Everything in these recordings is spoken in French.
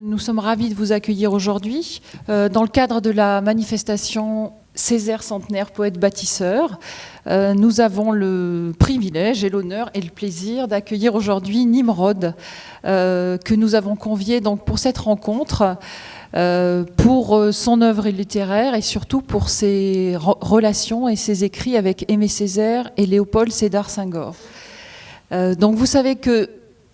Nous sommes ravis de vous accueillir aujourd'hui dans le cadre de la manifestation Césaire centenaire poète bâtisseur. Nous avons le privilège et l'honneur et le plaisir d'accueillir aujourd'hui Nimrod, que nous avons convié donc pour cette rencontre, pour son œuvre littéraire et surtout pour ses relations et ses écrits avec Aimé Césaire et Léopold Sédar Senghor. Donc vous savez que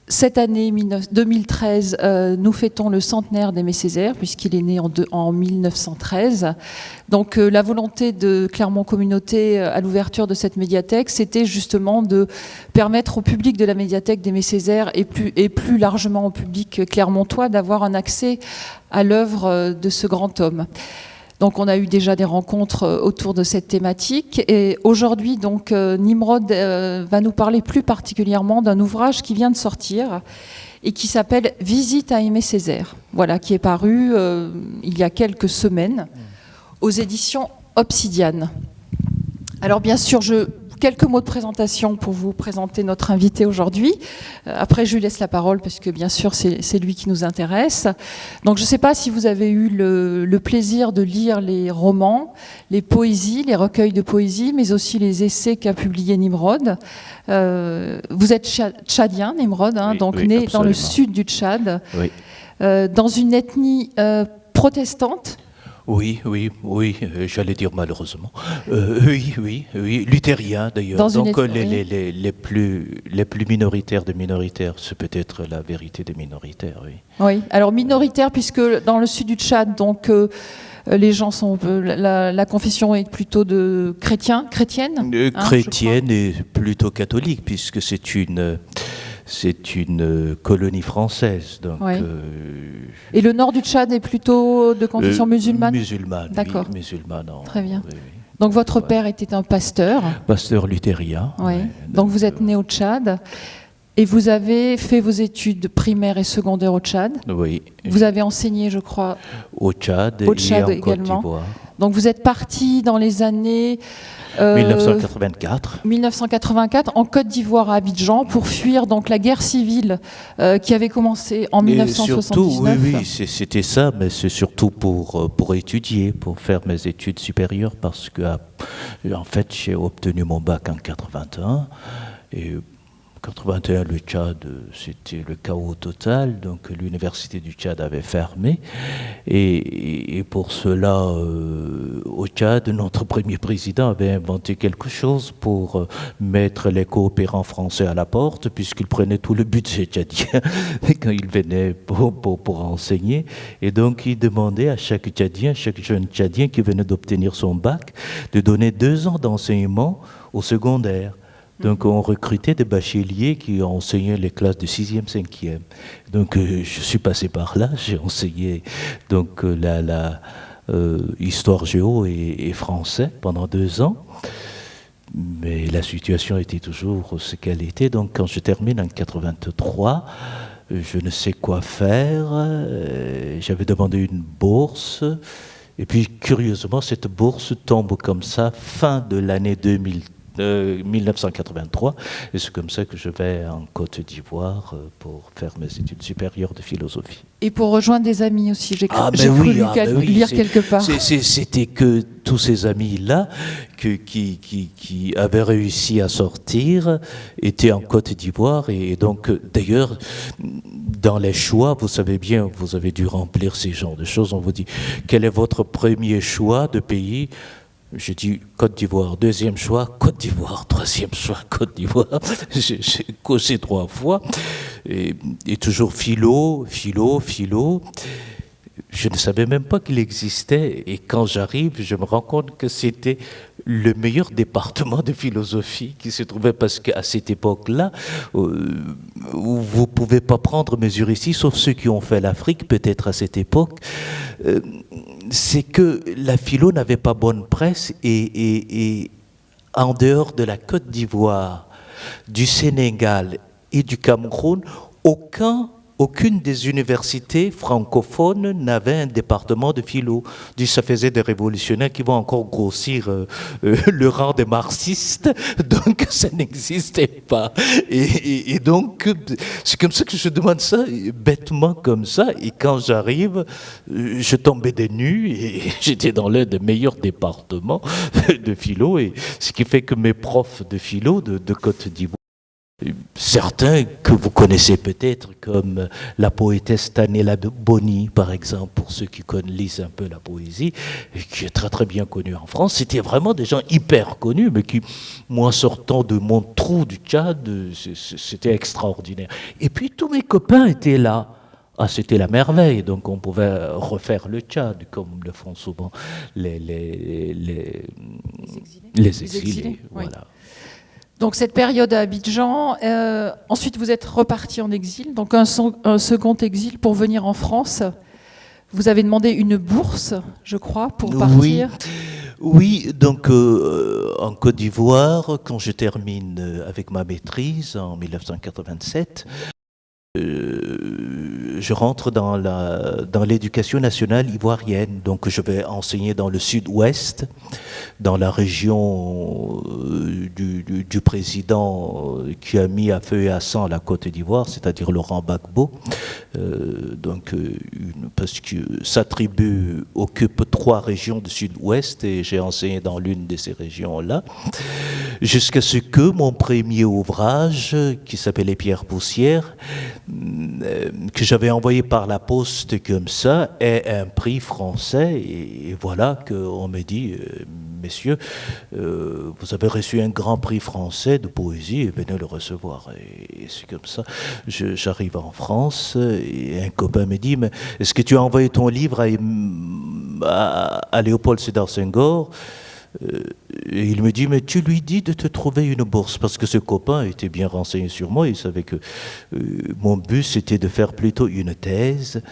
cette année 2013, nous fêtons le centenaire d'Aimé Césaire, puisqu'il est né en 1913. Donc la volonté de Clermont Communauté à l'ouverture de cette médiathèque, c'était justement de permettre au public de la médiathèque d'Aimé Césaire et plus largement au public clermontois d'avoir un accès à l'œuvre de ce grand homme. Donc on a eu déjà des rencontres autour de cette thématique et aujourd'hui donc Nimrod va nous parler plus particulièrement d'un ouvrage qui vient de sortir et qui s'appelle Visite à Aimé Césaire, voilà, qui est paru il y a quelques semaines aux éditions Obsidiane. Alors bien sûr, quelques mots de présentation pour vous présenter notre invité aujourd'hui. Après, je lui laisse la parole parce que bien sûr, c'est lui qui nous intéresse. Donc, je ne sais pas si vous avez eu le plaisir de lire les romans, les poésies, les recueils de poésie, mais aussi les essais qu'a publié Nimrod. Vous êtes tchadien, Nimrod, hein, oui, donc oui, né absolument. dans le sud du Tchad, Oui. Dans une ethnie protestante. Oui, j'allais dire malheureusement. Oui, luthérien d'ailleurs. Donc les plus minoritaires des minoritaires, c'est peut-être la vérité des minoritaires, oui. Oui, alors minoritaire puisque dans le sud du Tchad, donc les gens sont la confession est plutôt de chrétienne. Chrétienne et plutôt catholique puisque c'est une colonie française. Donc, oui. Et le nord du Tchad est plutôt de confession musulmane ? Musulmane, d'accord. Oui, musulmane. Très bien. Oui. Donc votre père était un pasteur ? Pasteur luthérien. Oui. Oui. Donc vous êtes né au Tchad et vous avez fait vos études primaires et secondaires au Tchad ? Oui. Vous avez enseigné, je crois, au Tchad et en également. Côte d'Ivoire. Donc vous êtes parti dans les années 1984 en Côte d'Ivoire à Abidjan pour fuir donc la guerre civile qui avait commencé en 1979. Surtout, oui, c'était ça, mais c'est surtout pour étudier, pour faire mes études supérieures parce que en fait j'ai obtenu mon bac en 81 et 81, le Tchad, c'était le chaos total, donc l'université du Tchad avait fermé. Et pour cela, au Tchad, notre premier président avait inventé quelque chose pour mettre les coopérants français à la porte, puisqu'il prenait tout le budget tchadien quand il venait pour enseigner. Et donc, il demandait à chaque jeune Tchadien qui venait d'obtenir son bac, de donner 2 ans d'enseignement au secondaire. Donc on recrutait des bacheliers qui enseignaient les classes de 6e, 5e. Donc je suis passé par là, j'ai enseigné donc la histoire géo et français pendant 2 ans. Mais la situation était toujours ce qu'elle était. Donc quand je termine en 83, je ne sais quoi faire. J'avais demandé une bourse. Et puis curieusement, cette bourse tombe comme ça, fin de l'année 1983, et c'est comme ça que je vais en Côte d'Ivoire pour faire mes études supérieures de philosophie. Et pour rejoindre des amis aussi, j'ai cru lire quelque part. C'était que tous ces amis-là qui avaient réussi à sortir étaient en Côte d'Ivoire, et donc d'ailleurs dans les choix, vous savez bien, vous avez dû remplir ces genres de choses, on vous dit quel est votre premier choix de pays? J'ai dit Côte d'Ivoire, 2e choix, Côte d'Ivoire, 3e choix, Côte d'Ivoire. J'ai causé 3 fois. Et toujours philo. Je ne savais même pas qu'il existait. Et quand j'arrive, je me rends compte que c'était le meilleur département de philosophie qui se trouvait, parce qu'à cette époque-là, vous ne pouvez pas prendre mesure ici, sauf ceux qui ont fait l'Afrique, peut-être à cette époque, c'est que la philo n'avait pas bonne presse et en dehors de la Côte d'Ivoire, du Sénégal et du Cameroun, aucun aucune des universités francophones n'avait un département de philo. Ça faisait des révolutionnaires qui vont encore grossir le rang des marxistes, donc ça n'existait pas. Et donc, c'est comme ça que je demande ça, bêtement comme ça, et quand j'arrive, je tombais des nues, et j'étais dans l'un des meilleurs départements de philo, et ce qui fait que mes profs de philo de Côte d'Ivoire, certains que vous connaissez peut-être, comme la poétesse Tanela Boni, par exemple, pour ceux qui lisent un peu la poésie, qui est très très bien connue en France, c'était vraiment des gens hyper connus, mais qui, moi sortant de mon trou du Tchad, c'était extraordinaire. Et puis tous mes copains étaient là. Ah, c'était la merveille, donc on pouvait refaire le Tchad, comme le font souvent les exilés. Voilà. Oui. Donc cette période à Abidjan, ensuite vous êtes reparti en exil, donc un second exil pour venir en France. Vous avez demandé une bourse, je crois, pour partir. Oui, donc en Côte d'Ivoire, quand je termine avec ma maîtrise en 1987, je rentre dans l'éducation nationale ivoirienne, donc je vais enseigner dans le sud-ouest, dans la région du président qui a mis à feu et à sang la Côte d'Ivoire, c'est-à-dire Laurent Gbagbo. Parce que sa tribu occupe 3 régions du sud-ouest et j'ai enseigné dans l'une de ces régions-là, jusqu'à ce que mon premier ouvrage, qui s'appelait Pierre Poussière, que j'avais envoyé par la poste comme ça, ait un prix français. Et voilà qu'on me dit, messieurs, vous avez reçu un grand prix français de poésie et venez le recevoir. Et c'est comme ça. J'arrive en France et un copain me dit, mais est-ce que tu as envoyé ton livre à Léopold Sédar Senghor? Et il me dit, mais tu lui dis de te trouver une bourse, parce que ce copain était bien renseigné sur moi, il savait que mon but c'était de faire plutôt une thèse,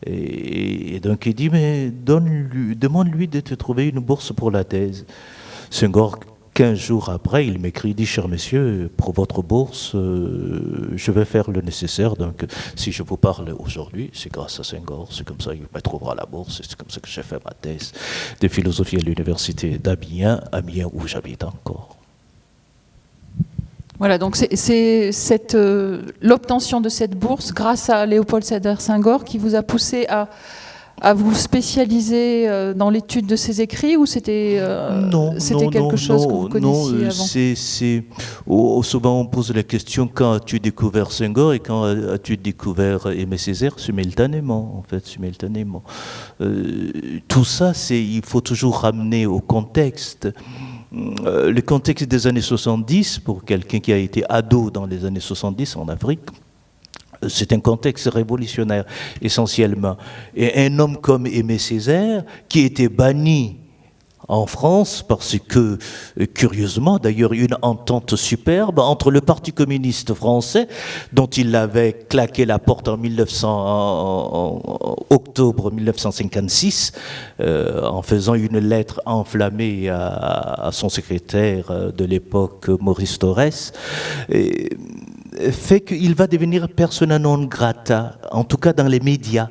et donc il dit, mais demande-lui de te trouver une bourse pour la thèse. Senghor, 15 jours après, il m'écrit, il dit, cher monsieur, pour votre bourse, je vais faire le nécessaire, donc si je vous parle aujourd'hui, c'est grâce à Senghor, c'est comme ça qu'il me trouvera la bourse, c'est comme ça que j'ai fait ma thèse de philosophie à l'université d'Amiens, où j'habite encore. Voilà, donc c'est l'obtention de cette bourse grâce à Léopold Sédar Senghor qui vous a poussé à vous spécialiser dans l'étude de ses écrits, ou c'était quelque chose que vous connaissiez avant? Souvent on pose la question, quand as-tu découvert Senghor et quand as-tu découvert Aimé Césaire? Simultanément, en fait, simultanément. Tout ça, il faut toujours ramener au contexte. Le contexte des années 70, pour quelqu'un qui a été ado dans les années 70 en Afrique, c'est un contexte révolutionnaire, essentiellement. Et un homme comme Aimé Césaire, qui était banni en France, parce que, curieusement, d'ailleurs, une entente superbe entre le Parti communiste français, dont il avait claqué la porte en octobre 1956, en faisant une lettre enflammée à son secrétaire de l'époque, Maurice Thorez, fait qu'il va devenir persona non grata, en tout cas dans les médias.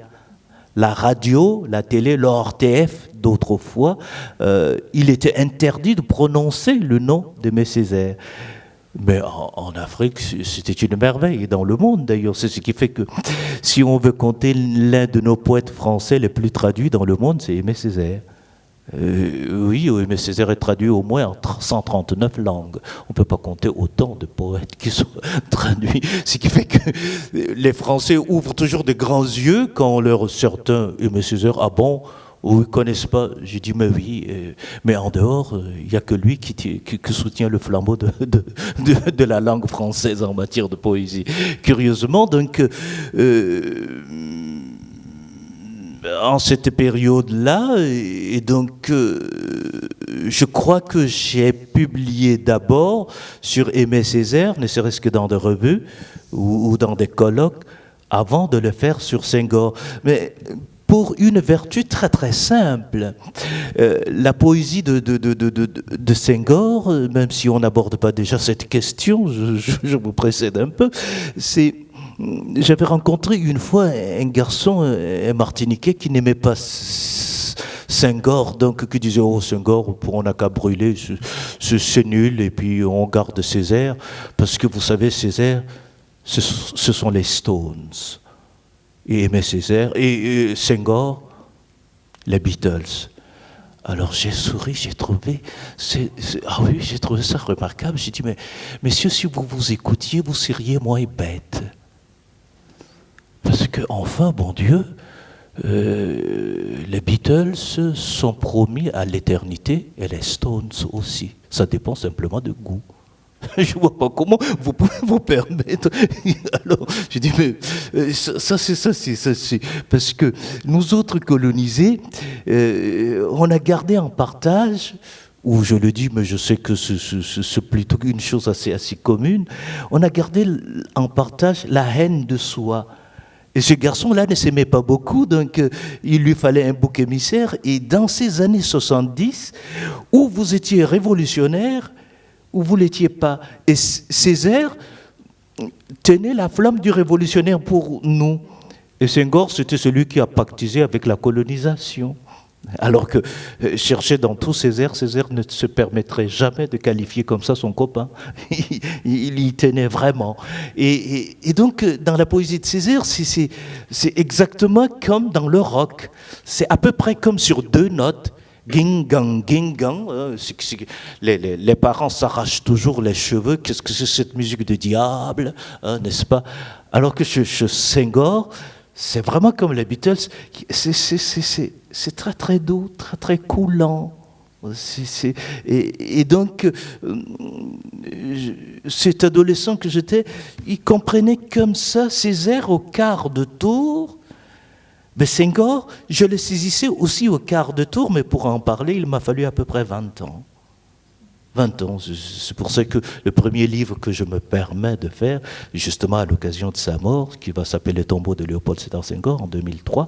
La radio, la télé, l'ORTF d'autrefois, il était interdit de prononcer le nom d'Aimé Césaire. Mais en Afrique, c'était une merveille, et dans le monde d'ailleurs. C'est ce qui fait que, si on veut compter l'un de nos poètes français les plus traduits dans le monde, c'est Aimé Césaire. Oui, Aimé Césaire est traduit au moins en 139 langues. On ne peut pas compter autant de poètes qui sont traduits. Ce qui fait que les Français ouvrent toujours de grands yeux quand on leur sort un Aimé Césaire. Ah bon? Ou ils ne connaissent pas? J'ai dit, mais oui, mais en dehors, il n'y a que lui qui soutient le flambeau de la langue française en matière de poésie. Curieusement, donc, en cette période-là, et donc je crois que j'ai publié d'abord sur Aimé Césaire, ne serait-ce que dans des revues ou dans des colloques, avant de le faire sur Senghor. Mais pour une vertu très très simple, la poésie de Senghor, même si on n'aborde pas déjà cette question, je vous précède un peu, c'est j'avais rencontré une fois un garçon, un Martiniquais, qui n'aimait pas Senghor, donc qui disait oh Senghor, on n'a qu'à brûler, c'est nul, et puis on garde Césaire, parce que vous savez Césaire, ce sont les Stones. Il aimait Césaire et Senghor, les Beatles. Alors j'ai souri, j'ai trouvé j'ai trouvé ça remarquable. J'ai dit mais messieurs, si vous vous écoutiez, vous seriez moins bêtes. Parce que enfin, bon Dieu, les Beatles sont promis à l'éternité et les Stones aussi. Ça dépend simplement de goût. Je ne vois pas comment vous pouvez vous permettre. Alors, je dis, mais ça, c'est. Parce que nous autres colonisés, on a gardé en partage, ou je le dis, mais je sais que c'est plutôt une chose assez commune, on a gardé en partage la haine de soi. Et ce garçon-là ne s'aimait pas beaucoup, donc il lui fallait un bouc émissaire. Et dans ces années 70, où vous étiez révolutionnaire, où vous ne l'étiez pas. Et Césaire tenait la flamme du révolutionnaire pour nous. Et Senghor, c'était celui qui a pactisé avec la colonisation. Alors que chercher dans tout Césaire ne se permettrait jamais de qualifier comme ça son copain. Il y tenait vraiment. Et donc, dans la poésie de Césaire, c'est exactement comme dans le rock. C'est à peu près comme sur deux notes. Ging-gang. Les parents s'arrachent toujours les cheveux. Qu'est-ce que c'est cette musique de diable, hein, n'est-ce pas? Alors que chez Senghor, c'est vraiment comme les Beatles. C'est très très doux, très très coulant. Et donc, cet adolescent que j'étais, il comprenait comme ça ces airs au quart de tour. Mais Senghor, je le saisissais aussi au quart de tour, mais pour en parler, il m'a fallu à peu près 20 ans. 20 ans, c'est pour ça que le premier livre que je me permets de faire, justement à l'occasion de sa mort, qui va s'appeler Les tombeaux de Léopold Sédar Senghor en 2003,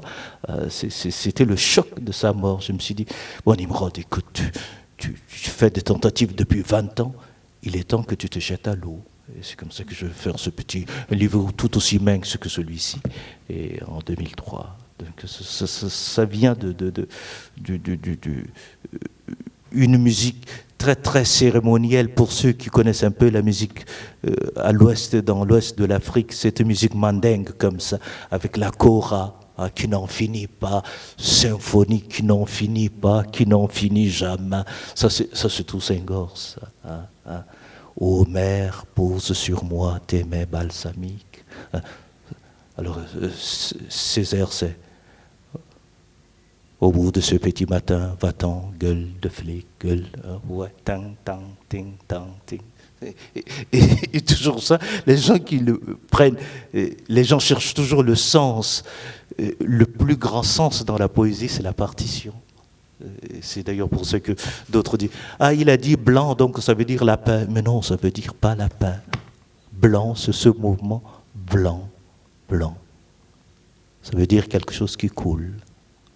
c'était le choc de sa mort. Je me suis dit, bon Nimrod, écoute, tu fais des tentatives depuis 20 ans, il est temps que tu te jettes à l'eau. Et c'est comme ça que je vais faire ce petit livre tout aussi mince que celui-ci, et en 2003. Donc ça vient une musique très très cérémonielle pour ceux qui connaissent un peu la musique dans l'ouest de l'Afrique, cette musique mandingue comme ça, avec la kora qui n'en finit pas, symphonie qui n'en finit pas, qui n'en finit jamais. Ça c'est tout Senghor, ça. Hein. Ô mère, pose sur moi tes mains balsamiques. Alors Césaire, c'est au bout de ce petit matin, va-t'en, gueule de flic, gueule, ouais, tang, tang, ting, tang, ting. Et toujours ça, les gens qui le prennent, les gens cherchent toujours le sens. Le plus grand sens dans la poésie, c'est la partition. C'est d'ailleurs pour ça que d'autres disent « Ah, il a dit blanc, donc ça veut dire lapin. » Mais non, ça veut dire pas lapin. Blanc, c'est ce mouvement blanc, blanc. Ça veut dire quelque chose qui coule,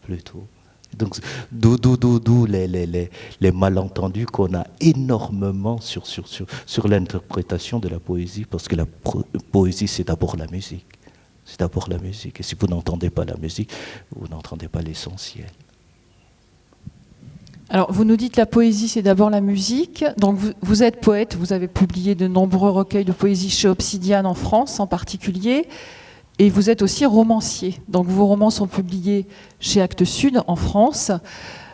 plutôt. Donc, d'où les malentendus qu'on a énormément sur l'interprétation de la poésie, parce que la poésie, c'est d'abord la musique. C'est d'abord la musique. Et si vous n'entendez pas la musique, vous n'entendez pas l'essentiel. Alors, vous nous dites la poésie, c'est d'abord la musique. Donc, vous êtes poète, vous avez publié de nombreux recueils de poésie chez Obsidian en France en particulier. Et vous êtes aussi romancier. Donc, vos romans sont publiés chez Actes Sud en France.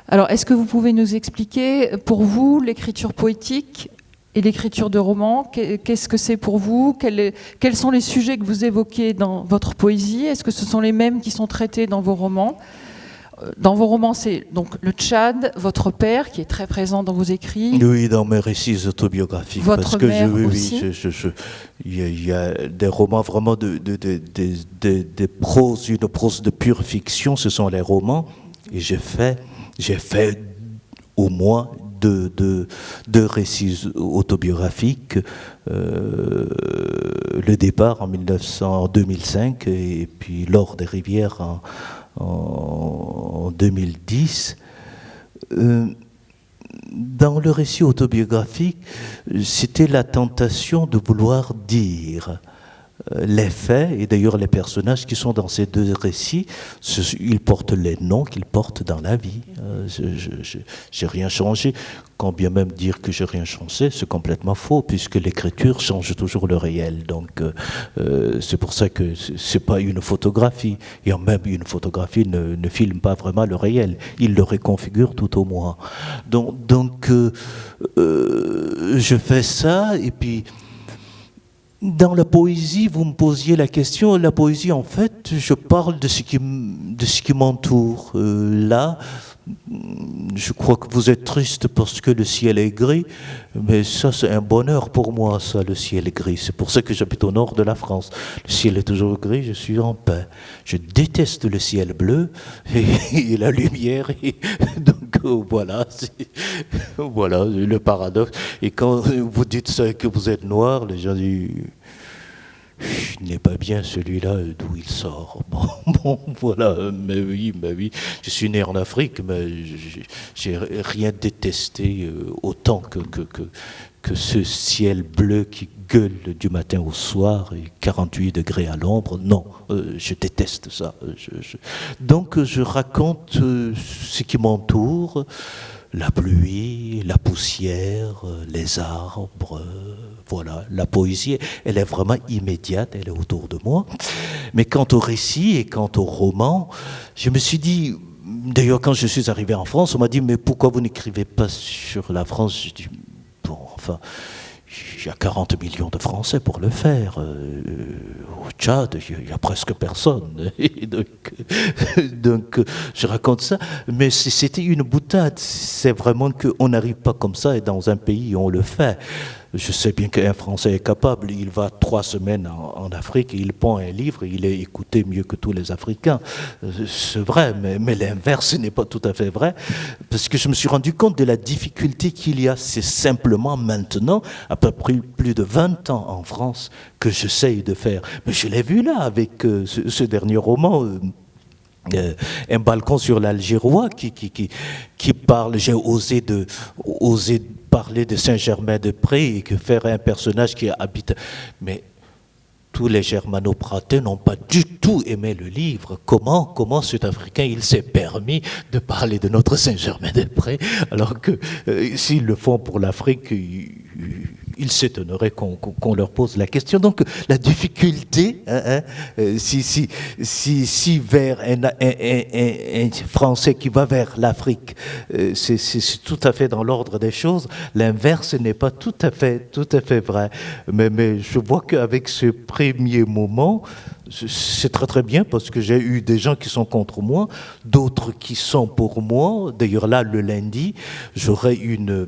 Alors, est-ce que vous pouvez nous expliquer, pour vous, l'écriture poétique et l'écriture de romans, qu'est-ce que c'est pour vous? Quels sont les sujets que vous évoquez dans votre poésie? Est-ce que ce sont les mêmes qui sont traités dans vos romans? Dans vos romans, c'est donc le Tchad, votre père, qui est très présent dans vos écrits. Oui, dans mes récits autobiographiques. Votre parce que mère aussi. Il y a des romans vraiment de prose, une prose de pure fiction, ce sont les romans. Et j'ai fait au moins deux récits autobiographiques. Le départ en 2005 et puis L'or des rivières en 2010. Dans le récit autobiographique, c'était la tentation de vouloir dire les faits, et d'ailleurs les personnages qui sont dans ces deux récits, ils portent les noms qu'ils portent dans la vie. J'ai rien changé. Quand bien même dire que j'ai rien changé, c'est complètement faux, puisque l'écriture change toujours le réel. Donc c'est pour ça que c'est pas une photographie. Et même une photographie ne filme pas vraiment le réel. Il le reconfigure tout au moins. Donc je fais ça, et puis dans la poésie, vous me posiez la question. La poésie, en fait, je parle de ce qui m'entoure. Là, je crois que vous êtes triste parce que le ciel est gris, mais ça, c'est un bonheur pour moi, ça, le ciel est gris. C'est pour ça que j'habite au nord de la France. Le ciel est toujours gris, je suis en paix. Je déteste le ciel bleu et la lumière. Donc voilà, voilà le paradoxe. Et quand vous dites ça, que vous êtes noir, les gens disent... Il n'est pas bien celui-là, d'où il sort. Bon, voilà, mais oui, je suis né en Afrique, mais j'ai rien détesté autant que ce ciel bleu qui gueule du matin au soir et 48 degrés à l'ombre. Non, je déteste ça. Donc je raconte ce qui m'entoure, la pluie, la poussière, les arbres, voilà. La poésie, elle est vraiment immédiate, elle est autour de moi. Mais quant au récit et quant au roman, je me suis dit, d'ailleurs quand je suis arrivé en France, on m'a dit, mais pourquoi vous n'écrivez pas sur la France? J'ai dit, bon, enfin... Il y a 40 millions de Français pour le faire. Au Tchad, il n'y a presque personne. Donc, je raconte ça. Mais c'était une boutade. C'est vraiment qu'on n'arrive pas comme ça et dans un pays, on le fait. Je sais bien qu'un Français est capable. Il va 3 semaines en Afrique, il prend un livre, il est écouté mieux que tous les Africains. C'est vrai, mais l'inverse n'est pas tout à fait vrai. Parce que je me suis rendu compte de la difficulté qu'il y a. C'est simplement maintenant, à peu près plus de 20 ans en France, que j'essaye de faire. Mais je l'ai vu là, avec ce dernier roman... un balcon sur l'Algérois qui parle, j'ai osé parler de Saint-Germain-des-Prés et que faire un personnage qui habite. Mais tous les germano-pratais n'ont pas du tout aimé le livre. Comment cet Africain, il s'est permis de parler de notre Saint-Germain-des-Prés, alors que s'ils le font pour l'Afrique, ils s'étonneraient qu'on leur pose la question. Donc la difficulté, si vers un Français qui va vers l'Afrique, c'est tout à fait dans l'ordre des choses, l'inverse n'est pas tout à fait vrai. Mais je vois qu'avec ce premier moment, c'est très très bien parce que j'ai eu des gens qui sont contre moi, d'autres qui sont pour moi. D'ailleurs là, le lundi, j'aurai une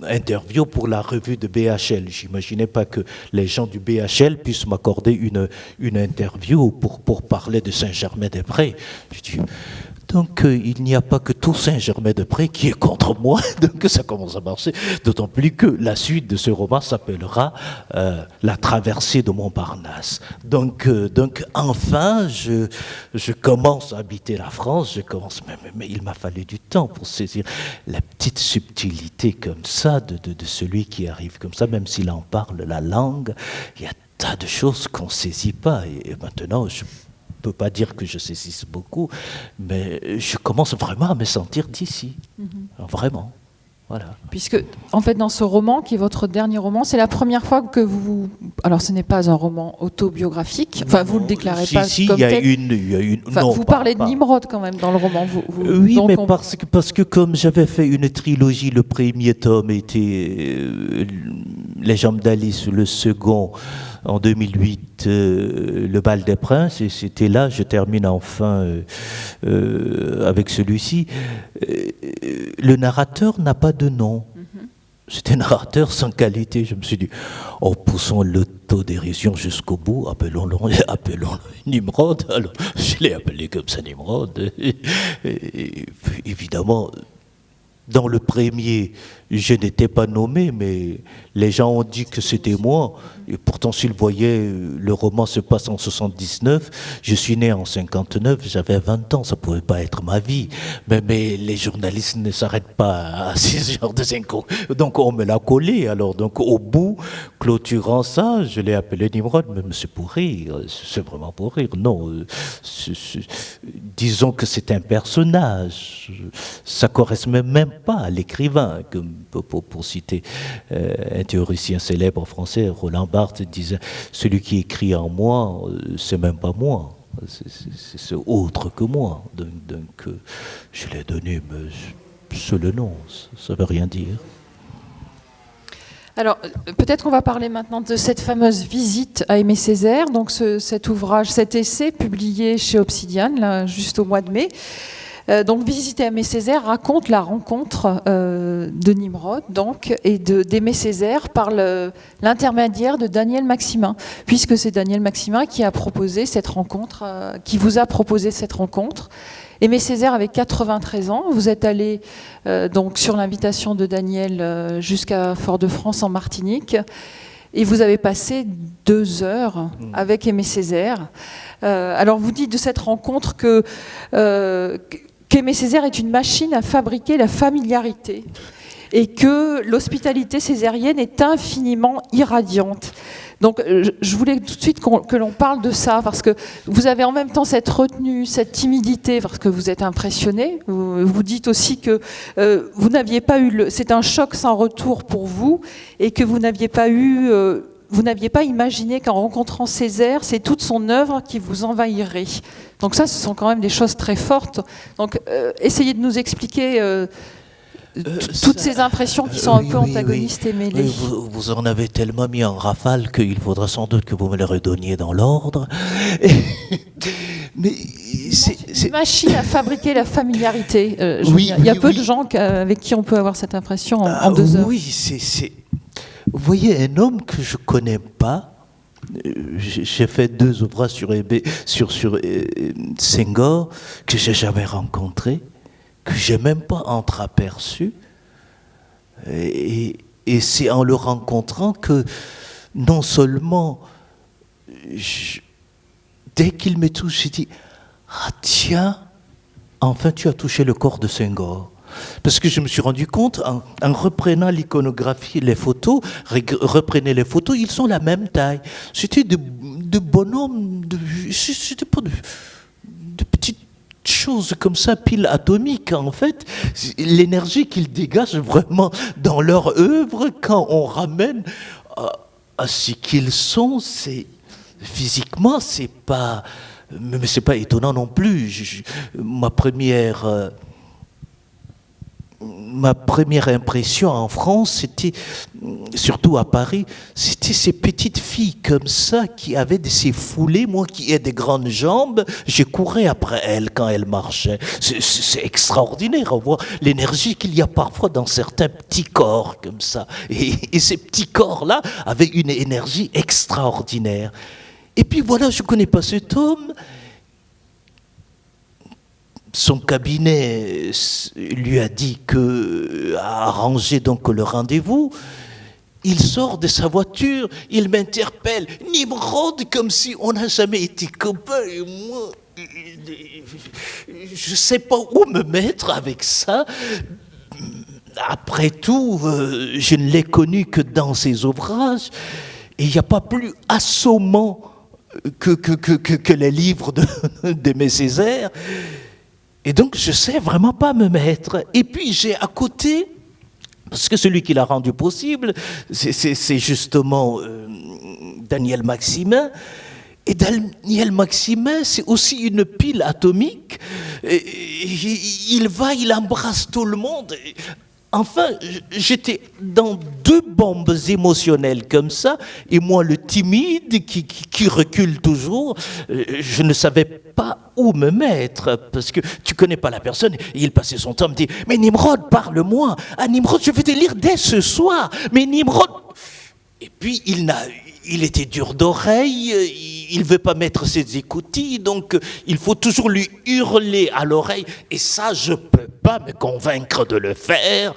interview pour la revue de BHL. J'imaginais pas que les gens du BHL puissent m'accorder une interview pour parler de Saint-Germain-des-Prés. Je dis, donc il n'y a pas que tout Saint-Germain-des-Prés qui est contre moi, donc ça commence à marcher, d'autant plus que la suite de ce roman s'appellera La traversée de Montparnasse. Donc enfin, je commence à habiter la France, mais il m'a fallu du temps pour saisir la petite subtilité comme ça de celui qui arrive comme ça, même s'il en parle la langue, il y a tas de choses qu'on ne saisit pas, et maintenant je ne peux pas dire que je saisisse beaucoup, mais je commence vraiment à me sentir d'ici. Vraiment. Voilà. Puisque, en fait, dans ce roman, qui est votre dernier roman, c'est la première fois que vous... Alors, ce n'est pas un roman autobiographique, enfin, vous ne le déclarez pas comme tel. Il y a une... Enfin, non, vous parlez de Nimrod, quand même, dans le roman. Oui, mais parce que comme j'avais fait une trilogie, le premier tome était Les Jambes d'Alice, le second... En 2008, Le Bal des Princes, et c'était là, je termine enfin avec celui-ci. Le narrateur n'a pas de nom. C'est un narrateur sans qualité. Je me suis dit, poussons l'autodérision jusqu'au bout, appelons-le Nimrod. Alors, je l'ai appelé comme ça Nimrod. Et évidemment, dans le premier, je n'étais pas nommé, mais les gens ont dit que c'était moi. Et pourtant, s'ils voyaient, le roman se passe en 79, je suis né en 59, j'avais 20 ans, ça ne pouvait pas être ma vie. Mais les journalistes ne s'arrêtent pas à ce genre de synchro. Donc on me l'a collé. Alors, donc au bout, clôturant ça, je l'ai appelé Nimrod, mais c'est pour rire, c'est vraiment pour rire. Non, disons que c'est un personnage. Ça ne correspond même pas à l'écrivain, pour citer un théoricien célèbre français, Roland Barthes, disait « Celui qui écrit en moi, c'est même pas moi, c'est autre que moi. » Donc je l'ai donné c'est le nom, ça ne veut rien dire. Alors, peut-être qu'on va parler maintenant de cette fameuse visite à Aimé Césaire, donc cet ouvrage, cet essai publié chez Obsidian, là, juste au mois de mai. Donc, Visiter Aimé Césaire raconte la rencontre de Nimrod donc, et d'Aimé Césaire par l'intermédiaire de Daniel Maximin, puisque c'est Daniel Maximin qui a proposé cette rencontre, qui vous a proposé cette rencontre. Aimé Césaire avait 93 ans. Vous êtes allé donc sur l'invitation de Daniel jusqu'à Fort-de-France en Martinique. Et vous avez passé 2 heures avec Aimé Césaire. Alors vous dites de cette rencontre qu'Aimé Césaire est une machine à fabriquer la familiarité et que l'hospitalité césarienne est infiniment irradiante. Donc je voulais tout de suite que l'on parle de ça, parce que vous avez en même temps cette retenue, cette timidité, parce que vous êtes impressionné. Vous dites aussi que vous n'aviez pas eu... C'est un choc sans retour pour vous, et que vous n'aviez pas eu... vous n'aviez pas imaginé qu'en rencontrant Césaire, c'est toute son œuvre qui vous envahirait. Donc ça, ce sont quand même des choses très fortes. Donc essayez de nous expliquer... toutes ces impressions qui sont un peu antagonistes et mêlées. Oui, vous en avez tellement mis en rafale qu'il faudra sans doute que vous me les redonniez dans l'ordre. Mais c'est une machine à fabriquer la familiarité. Oui, il y a peu de gens avec qui on peut avoir cette impression en 2 heures. Oui, vous voyez, un homme que je ne connais pas. J'ai fait 2 ouvrages sur Senghor que j'ai jamais rencontré, que j'ai même pas entreaperçu, et c'est en le rencontrant que non seulement dès qu'il me touche, j'ai dit ah tiens, enfin tu as touché le corps de Senghor. Parce que je me suis rendu compte, en reprenant l'iconographie, les photos, reprenez les photos, ils sont la même taille. C'était de bonhommes, c'était pas de petites choses comme ça, piles atomiques en fait. L'énergie qu'ils dégagent vraiment dans leur œuvre, quand on ramène à ce qu'ils sont, physiquement, c'est pas étonnant non plus. Ma première impression en France, c'était, surtout à Paris, c'était ces petites filles comme ça qui avaient ces foulées. Moi qui ai des grandes jambes, je courais après elles quand elles marchaient. C'est extraordinaire à voir l'énergie qu'il y a parfois dans certains petits corps comme ça. Et ces petits corps-là avaient une énergie extraordinaire. Et puis voilà, je ne connais pas cet homme. Son cabinet lui a dit a arrangé donc le rendez-vous. Il sort de sa voiture, il m'interpelle, Nimrod, comme si on n'a jamais été copains. Et moi, je ne sais pas où me mettre avec ça. Après tout, je ne l'ai connu que dans ses ouvrages, et il n'y a pas plus assommant que les livres d'Aimé Césaire. Et donc, je ne sais vraiment pas me mettre. Et puis, j'ai à côté, parce que celui qui l'a rendu possible, c'est justement Daniel Maximin. Et Daniel Maximin, c'est aussi une pile atomique. Il embrasse tout le monde. Enfin, j'étais dans 2 bombes émotionnelles comme ça, et moi, le timide qui recule toujours, je ne savais pas où me mettre, parce que tu connais pas la personne. Et il passait son temps à me dire « Mais Nimrod, parle-moi. Ah Nimrod, je vais te lire dès ce soir. Mais Nimrod... » Et puis, il était dur d'oreille, il ne veut pas mettre ses écoutilles, donc il faut toujours lui hurler à l'oreille. Et ça, je ne peux pas me convaincre de le faire.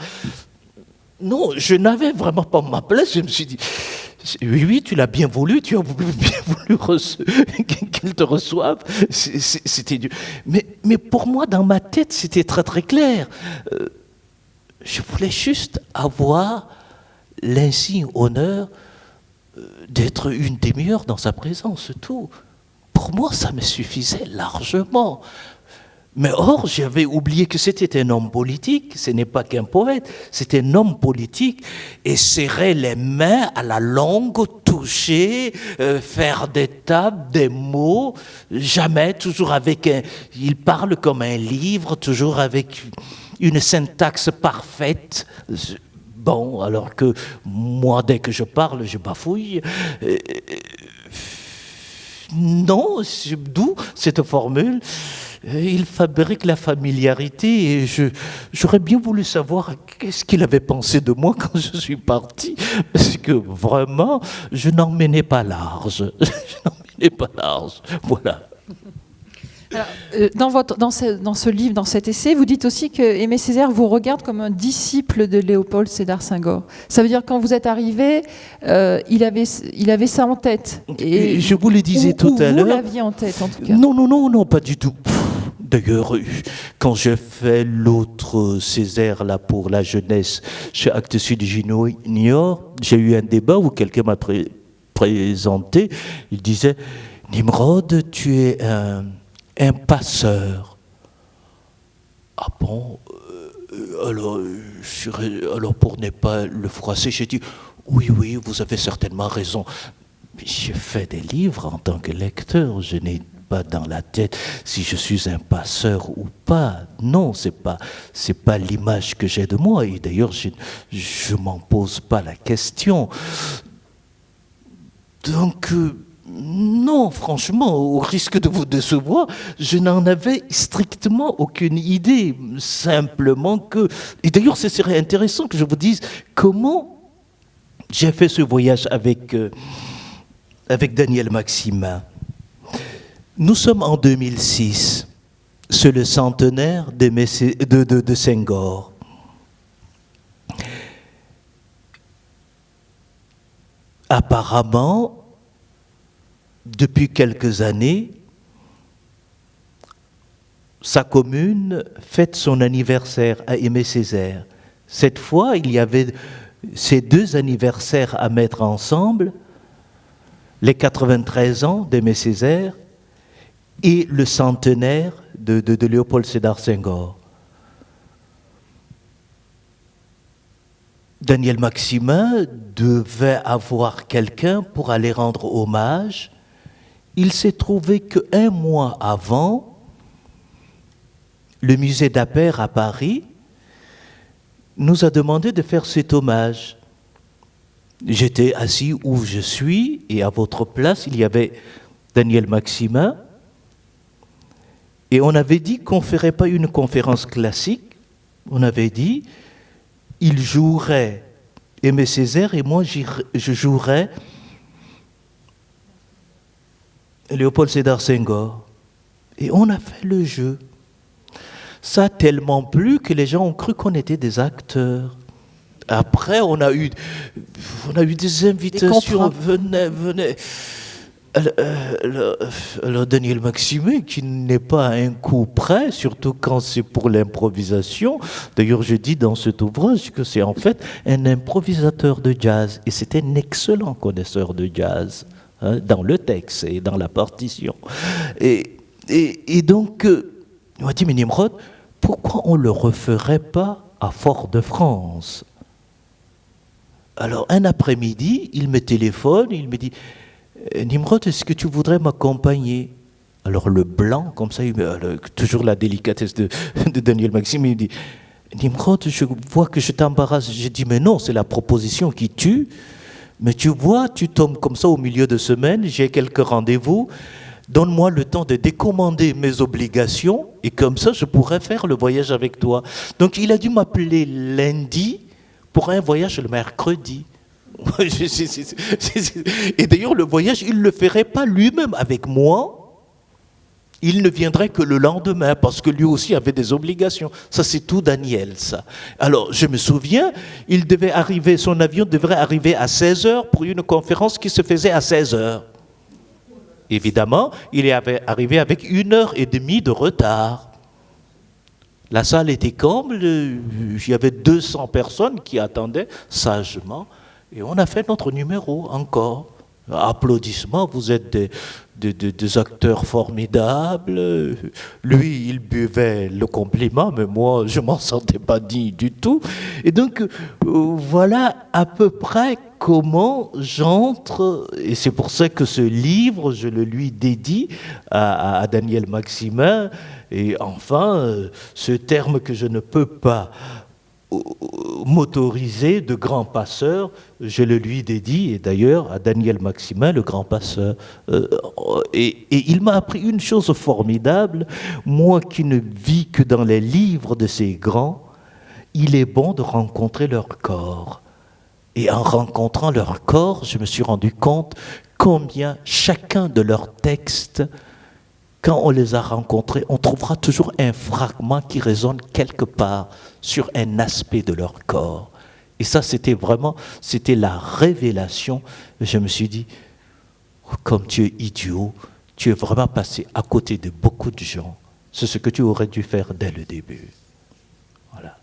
non, je n'avais vraiment pas ma place. Je me suis dit, oui, tu l'as bien voulu, tu as bien voulu qu'il te reçoive. C'était dur. Mais pour moi, dans ma tête, c'était très très clair. Je voulais juste avoir l'insigne honneur d'être une demi-heure dans sa présence, tout. Pour moi, ça me suffisait largement. Mais or, j'avais oublié que c'était un homme politique, ce n'est pas qu'un poète, c'était un homme politique, et serrer les mains à la langue, toucher, faire des tables, des mots, jamais, toujours avec un... Il parle comme un livre, toujours avec une syntaxe parfaite. Bon, alors que moi, dès que je parle, je bafouille. Non, d'où cette formule? Il fabrique la familiarité et j'aurais bien voulu savoir qu'est-ce qu'il avait pensé de moi quand je suis parti, parce que vraiment, je n'en menais pas large. Je n'en menais pas large. Voilà. Alors, dans ce livre, dans cet essai, vous dites aussi que Aimé Césaire vous regarde comme un disciple de Léopold Sédar Senghor. Ça veut dire que quand vous êtes arrivé, il avait ça en tête. Et je vous le disais tout à l'heure. Vous l'aviez en tête, en tout cas. Non, pas du tout. D'ailleurs, quand j'ai fait l'autre Césaire là, pour la jeunesse chez Actes Sud Junior, j'ai eu un débat où quelqu'un m'a présenté. Il disait, Nimrod, tu es un passeur. Ah bon? Alors pour ne pas le froisser, j'ai dit, oui, vous avez certainement raison. Mais j'ai fait des livres en tant que lecteur, je n'ai pas dans la tête si je suis un passeur ou pas. Non, c'est pas l'image que j'ai de moi. Et d'ailleurs, je m'en pose pas la question. Donc, non, franchement, au risque de vous décevoir, je n'en avais strictement aucune idée. Simplement que... Et d'ailleurs, ce serait intéressant que je vous dise comment j'ai fait ce voyage avec Daniel Maximin. Nous sommes en 2006, c'est le centenaire de Senghor. Apparemment, depuis quelques années, sa commune fête son anniversaire à Aimé Césaire. Cette fois, il y avait ces deux anniversaires à mettre ensemble, les 93 ans d'Aimé Césaire et le centenaire de Léopold Sédar Senghor. Daniel Maximin devait avoir quelqu'un pour aller rendre hommage. Il s'est trouvé qu'un mois avant, le musée d'Appert à Paris nous a demandé de faire cet hommage. J'étais assis où je suis et à votre place, il y avait Daniel Maximin. Et on avait dit qu'on ne ferait pas une conférence classique. On avait dit, il jouerait Aimé Césaire et moi je jouerais Léopold Sédar Senghor. Et on a fait le jeu. Ça a tellement plu que les gens ont cru qu'on était des acteurs. Après, on a eu des invitations. Venez. Alors Daniel Maximin, qui n'est pas à un coup près, surtout quand c'est pour l'improvisation. D'ailleurs, je dis dans cet ouvrage que c'est en fait un improvisateur de jazz. Et c'est un excellent connaisseur de jazz, hein, dans le texte et dans la partition. Et donc, il m'a dit, mais Nimrod, pourquoi on ne le referait pas à Fort-de-France? Alors, un après-midi, il me téléphone, il me dit, Nimrod, est-ce que tu voudrais m'accompagner? Alors le blanc, comme ça, toujours la délicatesse de Daniel Maximin, il me dit, Nimrod, je vois que je t'embarrasse. J'ai dit, mais non, c'est la proposition qui tue. Mais tu vois, tu tombes comme ça au milieu de semaine, j'ai quelques rendez-vous, donne-moi le temps de décommander mes obligations, et comme ça, je pourrais faire le voyage avec toi. Donc il a dû m'appeler lundi pour un voyage le mercredi. Et d'ailleurs, le voyage, il ne le ferait pas lui-même avec moi. il ne viendrait que le lendemain, parce que lui aussi avait des obligations. Ça, c'est tout Daniel, ça. Alors, je me souviens, son avion devrait arriver à 16h pour une conférence qui se faisait à 16h. Évidemment, il est arrivé avec 1h30 de retard. La salle était comble, il y avait 200 personnes qui attendaient sagement, et on a fait notre numéro encore. Applaudissements, vous êtes des acteurs formidables. Lui, il buvait le compliment, mais moi, je m'en sentais pas digne du tout. Et donc, voilà à peu près comment j'entre, et c'est pour ça que ce livre, je le lui dédie à Daniel Maximin. Et enfin, ce terme que je ne peux pas m'autoriser de grand passeur, je le lui dédie, et d'ailleurs à Daniel Maximin, le grand passeur. Et il m'a appris une chose formidable, moi qui ne vis que dans les livres de ces grands, il est bon de rencontrer leur corps. Et en rencontrant leur corps, je me suis rendu compte combien chacun de leurs textes, quand on les a rencontrés, on trouvera toujours un fragment qui résonne quelque part sur un aspect de leur corps. Et ça, c'était la révélation. Je me suis dit, oh, comme tu es idiot, tu es vraiment passé à côté de beaucoup de gens. C'est ce que tu aurais dû faire dès le début. Voilà.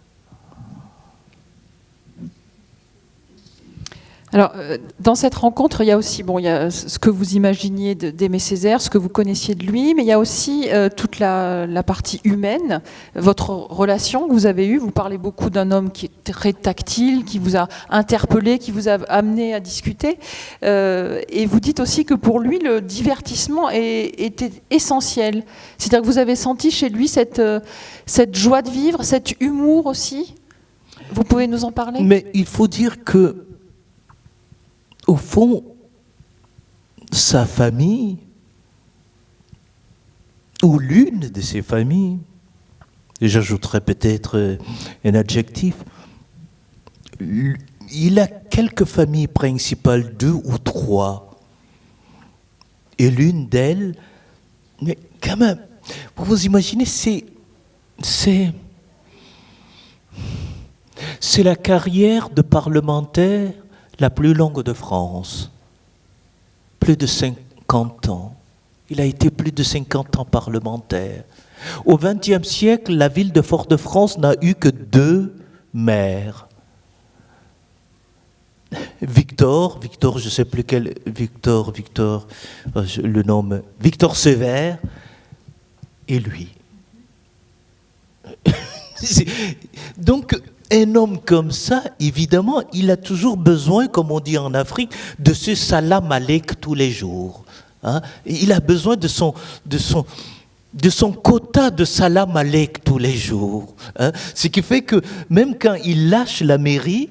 Alors, dans cette rencontre, il y a aussi il y a ce que vous imaginiez d'Aimé Césaire, ce que vous connaissiez de lui, mais il y a aussi toute la partie humaine, votre relation que vous avez eue. Vous parlez beaucoup d'un homme qui est très tactile, qui vous a interpellé, qui vous a amené à discuter. Et vous dites aussi que pour lui, le divertissement était essentiel. C'est-à-dire que vous avez senti chez lui cette joie de vivre, cet humour aussi. Vous pouvez nous en parler ? Mais il faut dire que au fond, sa famille, ou l'une de ses familles, et j'ajouterais peut-être un adjectif, il a quelques familles principales, 2 ou 3, et l'une d'elles, mais quand même, pour vous imaginer, c'est la carrière de parlementaire la plus longue de France, plus de 50 ans. Il a été plus de 50 ans parlementaire. Au XXe siècle, la ville de Fort-de-France n'a eu que 2 maires. Victor, je ne sais plus quel, Victor, le nom, Victor Sévère, et lui. Donc, un homme comme ça, évidemment, il a toujours besoin, comme on dit en Afrique, de ce salam aleik tous les jours. Hein? Il a besoin de son quota de salam aleik tous les jours. Hein? Ce qui fait que même quand il lâche la mairie,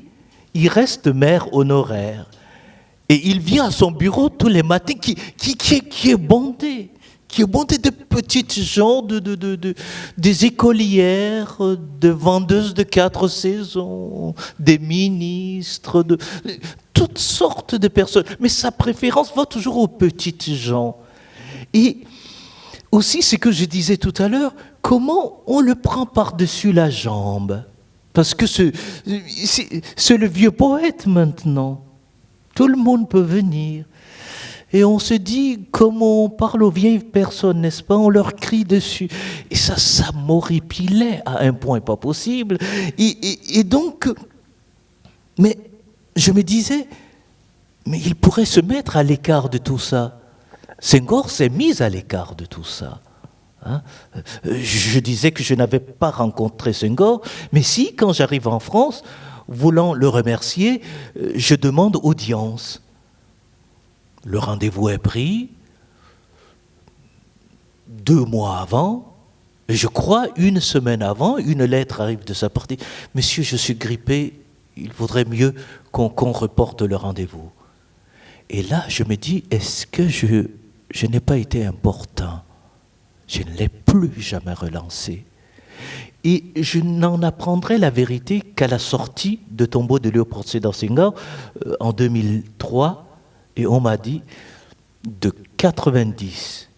il reste maire honoraire. Et il vient à son bureau tous les matins, qui est bondé. Qui est bondé de petites gens, des écolières, de vendeuses de 4 saisons, des ministres, de toutes sortes de personnes. Mais sa préférence va toujours aux petites gens. Et aussi, ce que je disais tout à l'heure, comment on le prend par-dessus la jambe. Parce que c'est le vieux poète maintenant. Tout le monde peut venir. Et on se dit, comme on parle aux vieilles personnes, n'est-ce pas, on leur crie dessus. Et ça m'horripilait à un point pas possible. Et donc, mais je me disais, mais il pourrait se mettre à l'écart de tout ça. Senghor s'est mis à l'écart de tout ça. Hein? Je disais que je n'avais pas rencontré Senghor, mais si, quand j'arrive en France, voulant le remercier, je demande audience. Le rendez-vous est pris 2 mois avant, et je crois 1 semaine avant, une lettre arrive de sa partie. « Monsieur, je suis grippé, il vaudrait mieux qu'on reporte le rendez-vous. » Et là, je me dis, est-ce que je n'ai pas été important? Je ne l'ai plus jamais relancé. Et je n'en apprendrai la vérité qu'à la sortie de Tombeau de Léopold Sédar Senghor en 2003. Et on m'a dit, de 90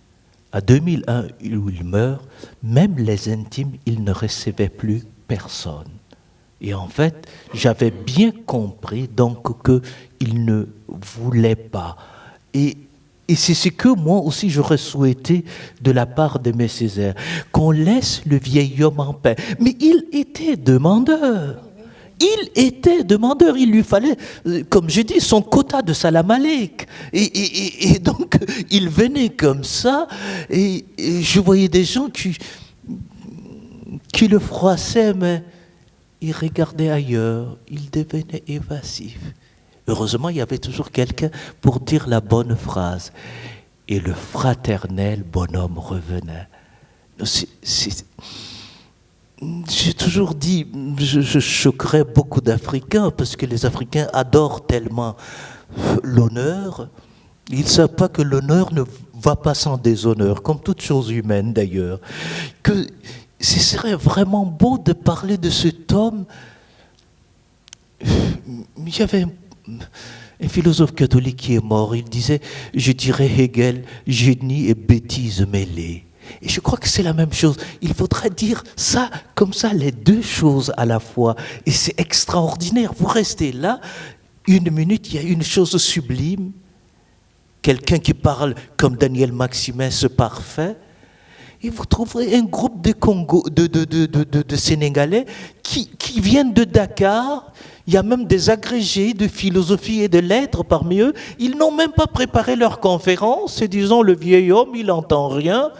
à 2001 où il meurt, même les intimes, il ne recevait plus personne. Et en fait, j'avais bien compris donc qu'il ne voulait pas. Et c'est ce que moi aussi j'aurais souhaité de la part d'Aimé Césaire, qu'on laisse le vieil homme en paix. Mais il était demandeur. Il était demandeur, il lui fallait, comme je dis, son quota de salam aleik. Et donc, il venait comme ça, et je voyais des gens qui le froissaient, mais il regardait ailleurs, il devenait évasif. Heureusement, il y avait toujours quelqu'un pour dire la bonne phrase. Et le fraternel bonhomme revenait. J'ai toujours dit, je choquerais beaucoup d'Africains, parce que les Africains adorent tellement l'honneur. Ils ne savent pas que l'honneur ne va pas sans déshonneur, comme toute chose humaine d'ailleurs. Que ce serait vraiment beau de parler de cet homme. Il y avait un philosophe catholique qui est mort, il disait, je dirais Hegel, génie et bêtise mêlées. Et je crois que c'est la même chose. Il faudrait dire ça, comme ça, les deux choses à la fois. Et c'est extraordinaire. Vous restez là, une minute, il y a une chose sublime. Quelqu'un qui parle comme Daniel Maximin, ce parfait. Et vous trouverez un groupe de Sénégalais qui viennent de Dakar. Il y a même des agrégés de philosophie et de lettres parmi eux. Ils n'ont même pas préparé leur conférence. Et disons, le vieil homme, il n'entend rien.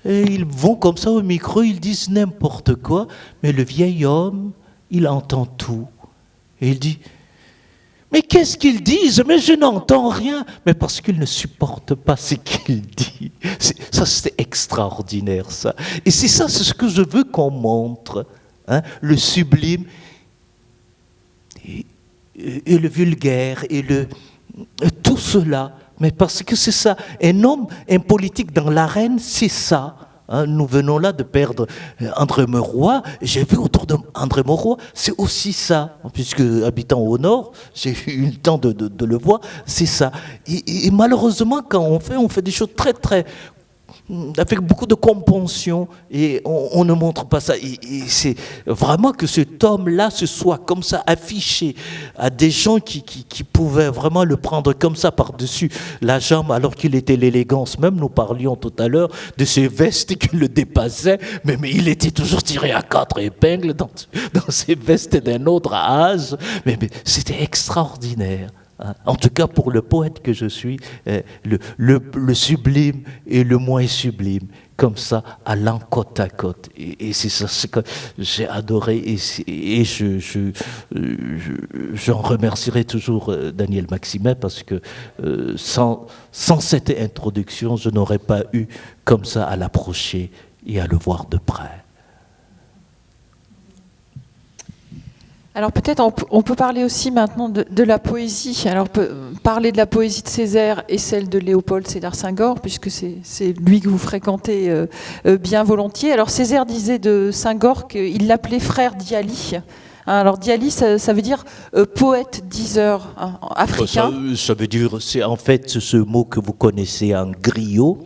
Et ils vont comme ça au micro, ils disent n'importe quoi. Mais le vieil homme, il entend tout. Et il dit, mais qu'est-ce qu'ils disent? Mais je n'entends rien. Mais parce qu'il ne supporte pas ce qu'il dit. Ça, c'est extraordinaire, ça. Et c'est ça, c'est ce que je veux qu'on montre. Hein, le sublime et le vulgaire et tout cela. Mais parce que c'est ça. Un homme, un politique dans l'arène, c'est ça. Hein, nous venons là de perdre André Mauroy. J'ai vu autour d'André Mauroy, c'est aussi ça. Puisque habitant au nord, j'ai eu le temps de le voir, c'est ça. Et malheureusement, quand on fait des choses très, très... avec beaucoup de compunction, et on ne montre pas ça. Et c'est vraiment que cet homme-là se soit comme ça affiché à des gens qui pouvaient vraiment le prendre comme ça par-dessus la jambe, alors qu'il était l'élégance. Même nous parlions tout à l'heure de ces vestes qui le dépassaient, mais il était toujours tiré à 4 épingles dans ces vestes d'un autre âge. Mais c'était extraordinaire. En tout cas, pour le poète que je suis, le sublime et le moins sublime, comme ça, allant côte à côte. Et c'est ça ce que j'ai adoré. Et j'en remercierai toujours Daniel Maximin, parce que sans cette introduction, je n'aurais pas eu comme ça à l'approcher et à le voir de près. Alors peut-être on peut parler aussi maintenant de la poésie. Alors parler de la poésie de Césaire et celle de Léopold Sédar Senghor, puisque c'est lui que vous fréquentez bien volontiers. Alors Césaire disait de Senghor qu'il l'appelait frère Diali. Alors Diali, ça veut dire poète diseur africain. Ça veut dire, c'est en fait ce mot que vous connaissez en griot.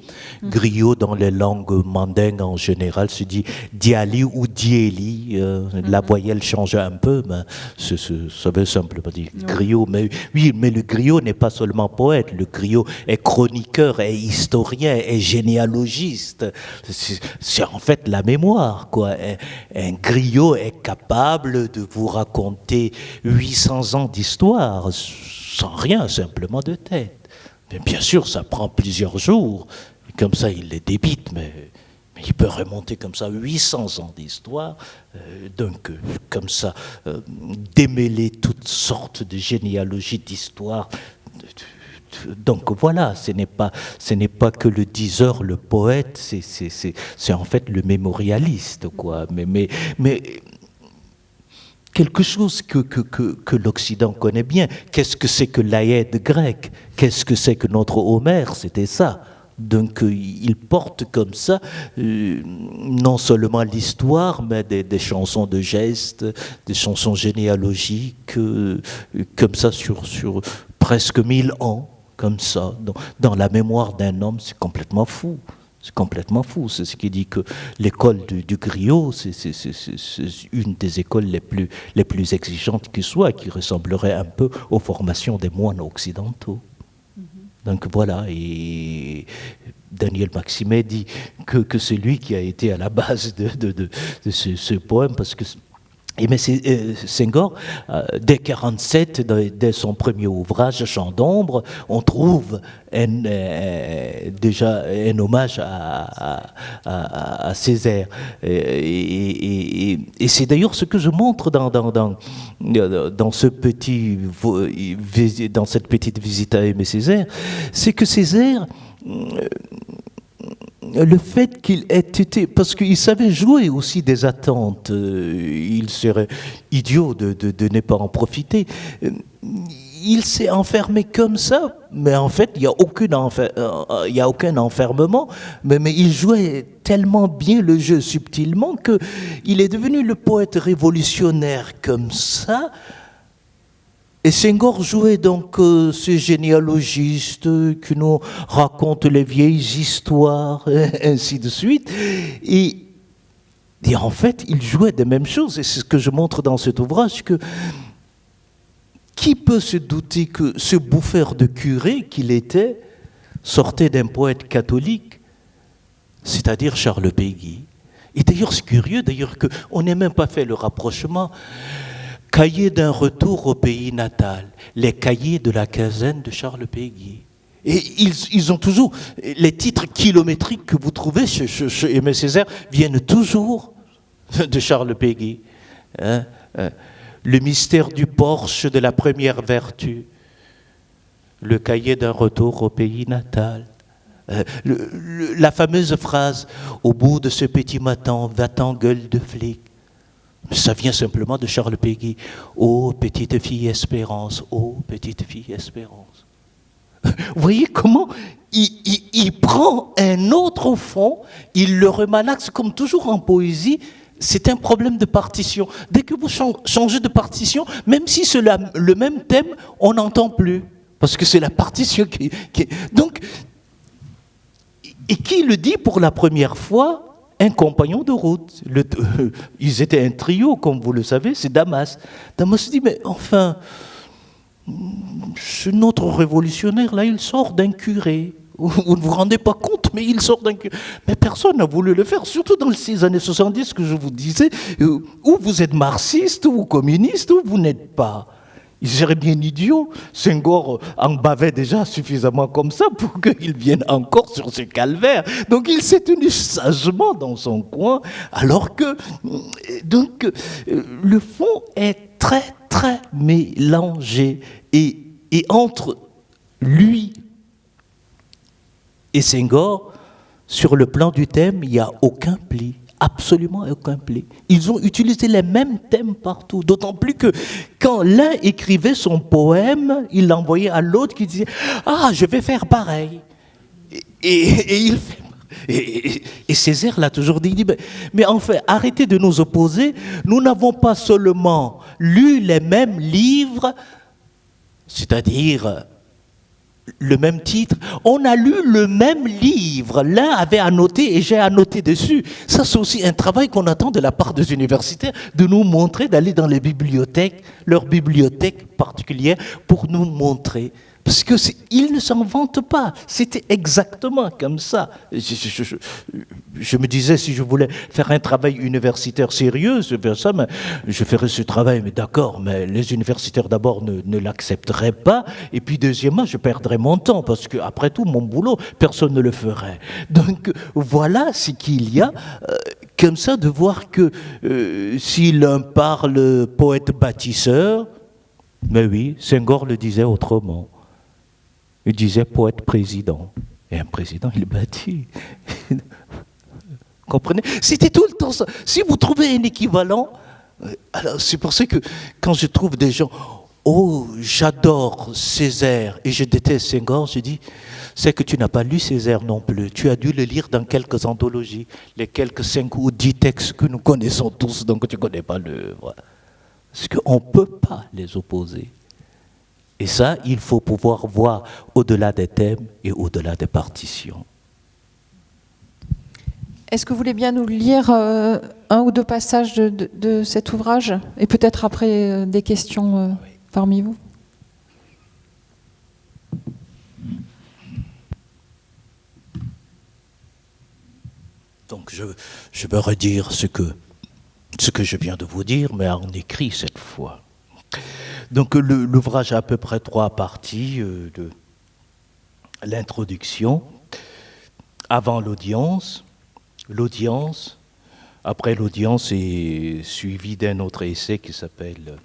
Griot dans les langues mandingues en général se dit Diali ou Dieli. La voyelle change un peu, mais ça veut simplement dire griot. Mais oui, mais le griot n'est pas seulement poète. Le griot est chroniqueur, est historien, est généalogiste. C'est en fait la mémoire, quoi. Un griot est capable de vous raconter 800 ans d'histoire sans rien, simplement de tête. Mais bien sûr, ça prend plusieurs jours. Et comme ça, il les débite, mais il peut remonter comme ça 800 ans d'histoire. Donc, comme ça, démêler toutes sortes de généalogies d'histoire. Donc voilà, ce n'est pas que le diseur, le poète, c'est en fait le mémorialiste, quoi. Mais quelque chose que l'Occident connaît bien. Qu'est-ce que c'est que l'Aïd grec? Qu'est-ce que c'est que notre Homère? C'était ça. Donc il porte comme ça non seulement l'histoire, mais des chansons de gestes, des chansons généalogiques, comme ça sur presque 1000 ans, comme ça. Dans la mémoire d'un homme, c'est complètement fou. C'est complètement fou. C'est ce qui dit que l'école du griot, c'est une des écoles les plus exigeantes qui soit, qui ressemblerait un peu aux formations des moines occidentaux. Donc voilà, et Daniel Maximet dit que c'est lui qui a été à la base de ce poème, parce que mais Senghor, dès 1947, dès son premier ouvrage, Chant d'ombre, on trouve déjà un hommage à Césaire. Et c'est d'ailleurs ce que je montre dans cette petite visite à Aimé Césaire, c'est que Césaire... le fait qu'il ait été... Parce qu'il savait jouer aussi des attentes. Il serait idiot de ne pas en profiter. Il s'est enfermé comme ça, mais en fait, il n'y a aucun enfermement. Mais il jouait tellement bien le jeu subtilement qu'il est devenu le poète révolutionnaire comme ça. Et Senghor jouait donc ces généalogistes qui nous racontent les vieilles histoires, et ainsi de suite. Et en fait, il jouait des mêmes choses. Et c'est ce que je montre dans cet ouvrage, que qui peut se douter que ce bouffeur de curé qu'il était sortait d'un poète catholique, c'est-à-dire Charles Péguy. Et d'ailleurs, c'est curieux, qu'on n'ait même pas fait le rapprochement. Cahiers d'un retour au pays natal, les cahiers de la quinzaine de Charles Péguy. Et ils ont toujours, les titres kilométriques que vous trouvez chez Aimé Césaire viennent toujours de Charles Péguy. Le mystère du porche de la première vertu, le cahier d'un retour au pays natal. La fameuse phrase, au bout de ce petit matin, va-t'en gueule de flic. Ça vient simplement de Charles Péguy. Oh, petite fille Espérance, oh, petite fille Espérance. Vous voyez comment il prend un autre fond, il le remalaxe, comme toujours en poésie, c'est un problème de partition. Dès que vous changez de partition, même si c'est le même thème, on n'entend plus. Parce que c'est la partition qui... Donc, et qui le dit pour la première fois? Un compagnon de route. Ils étaient un trio, comme vous le savez, c'est Damas. Damas se dit, mais enfin, ce notre révolutionnaire, là, il sort d'un curé. Vous ne vous rendez pas compte, mais il sort d'un curé. Mais personne n'a voulu le faire, surtout dans les années 70, que je vous disais, où vous êtes marxiste, ou communiste, ou vous n'êtes pas. Il serait bien idiot. Senghor en bavait déjà suffisamment comme ça pour qu'il vienne encore sur ce calvaire. Donc il s'est tenu sagement dans son coin, alors que donc, le fond est très, très mélangé. Et entre lui et Senghor, sur le plan du thème, il n'y a aucun pli. Absolument aucun pli. Ils ont utilisé les mêmes thèmes partout. D'autant plus que quand l'un écrivait son poème, il l'envoyait à l'autre qui disait « Ah, je vais faire pareil ». Et il fait... Et Césaire l'a toujours dit, mais en fait, arrêtez de nous opposer. Nous n'avons pas seulement lu les mêmes livres, c'est-à-dire... le même titre, on a lu le même livre, l'un avait annoté et j'ai annoté dessus. Ça, c'est aussi un travail qu'on attend de la part des universitaires, de nous montrer, d'aller dans les bibliothèques, leurs bibliothèques particulières, pour nous montrer. Parce qu'ils ne s'en vantent pas, c'était exactement comme ça. Je me disais, si je voulais faire un travail universitaire sérieux, je ferais ce travail, mais d'accord, mais les universitaires d'abord ne l'accepteraient pas, et puis deuxièmement, je perdrais mon temps, parce qu'après tout, mon boulot, personne ne le ferait. Donc voilà ce qu'il y a, comme ça, de voir que si l'un parle poète bâtisseur, mais oui, Senghor le disait autrement. Il disait poète président. Et un président, il bâtit. Comprenez? C'était tout le temps ça. Si vous trouvez un équivalent, alors c'est pour ça que quand je trouve des gens, oh, j'adore Césaire et je déteste Senghor, je dis, c'est que tu n'as pas lu Césaire non plus. Tu as dû le lire dans quelques anthologies, les quelques 5 ou 10 textes que nous connaissons tous, donc tu ne connais pas l'œuvre. Parce qu'on ne peut pas les opposer. Et ça, il faut pouvoir voir au-delà des thèmes et au-delà des partitions. Est-ce que vous voulez bien nous lire un ou deux passages de cet ouvrage? Et peut-être après des questions parmi vous. Donc je veux redire ce que je viens de vous dire, mais en écrit cette fois. Donc l'ouvrage a à peu près 3 parties. De l'introduction, avant l'audience, après l'audience est suivi d'un autre essai qui s'appelle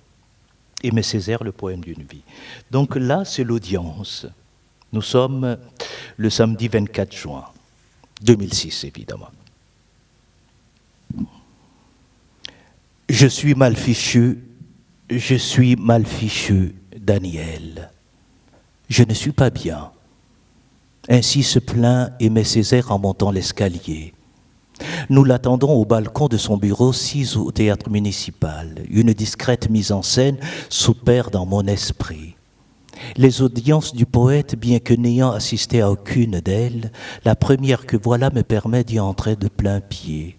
Aimé Césaire, le poème d'une vie. Donc là, c'est l'audience. Nous sommes le samedi 24 juin 2006, évidemment. Je suis mal fichu, Daniel. Je ne suis pas bien. Ainsi se plaint Aimé Césaire en montant l'escalier. Nous l'attendons au balcon de son bureau 6 au théâtre municipal. Une discrète mise en scène s'opère dans mon esprit. Les audiences du poète, bien que n'ayant assisté à aucune d'elles, la première que voilà me permet d'y entrer de plein pied.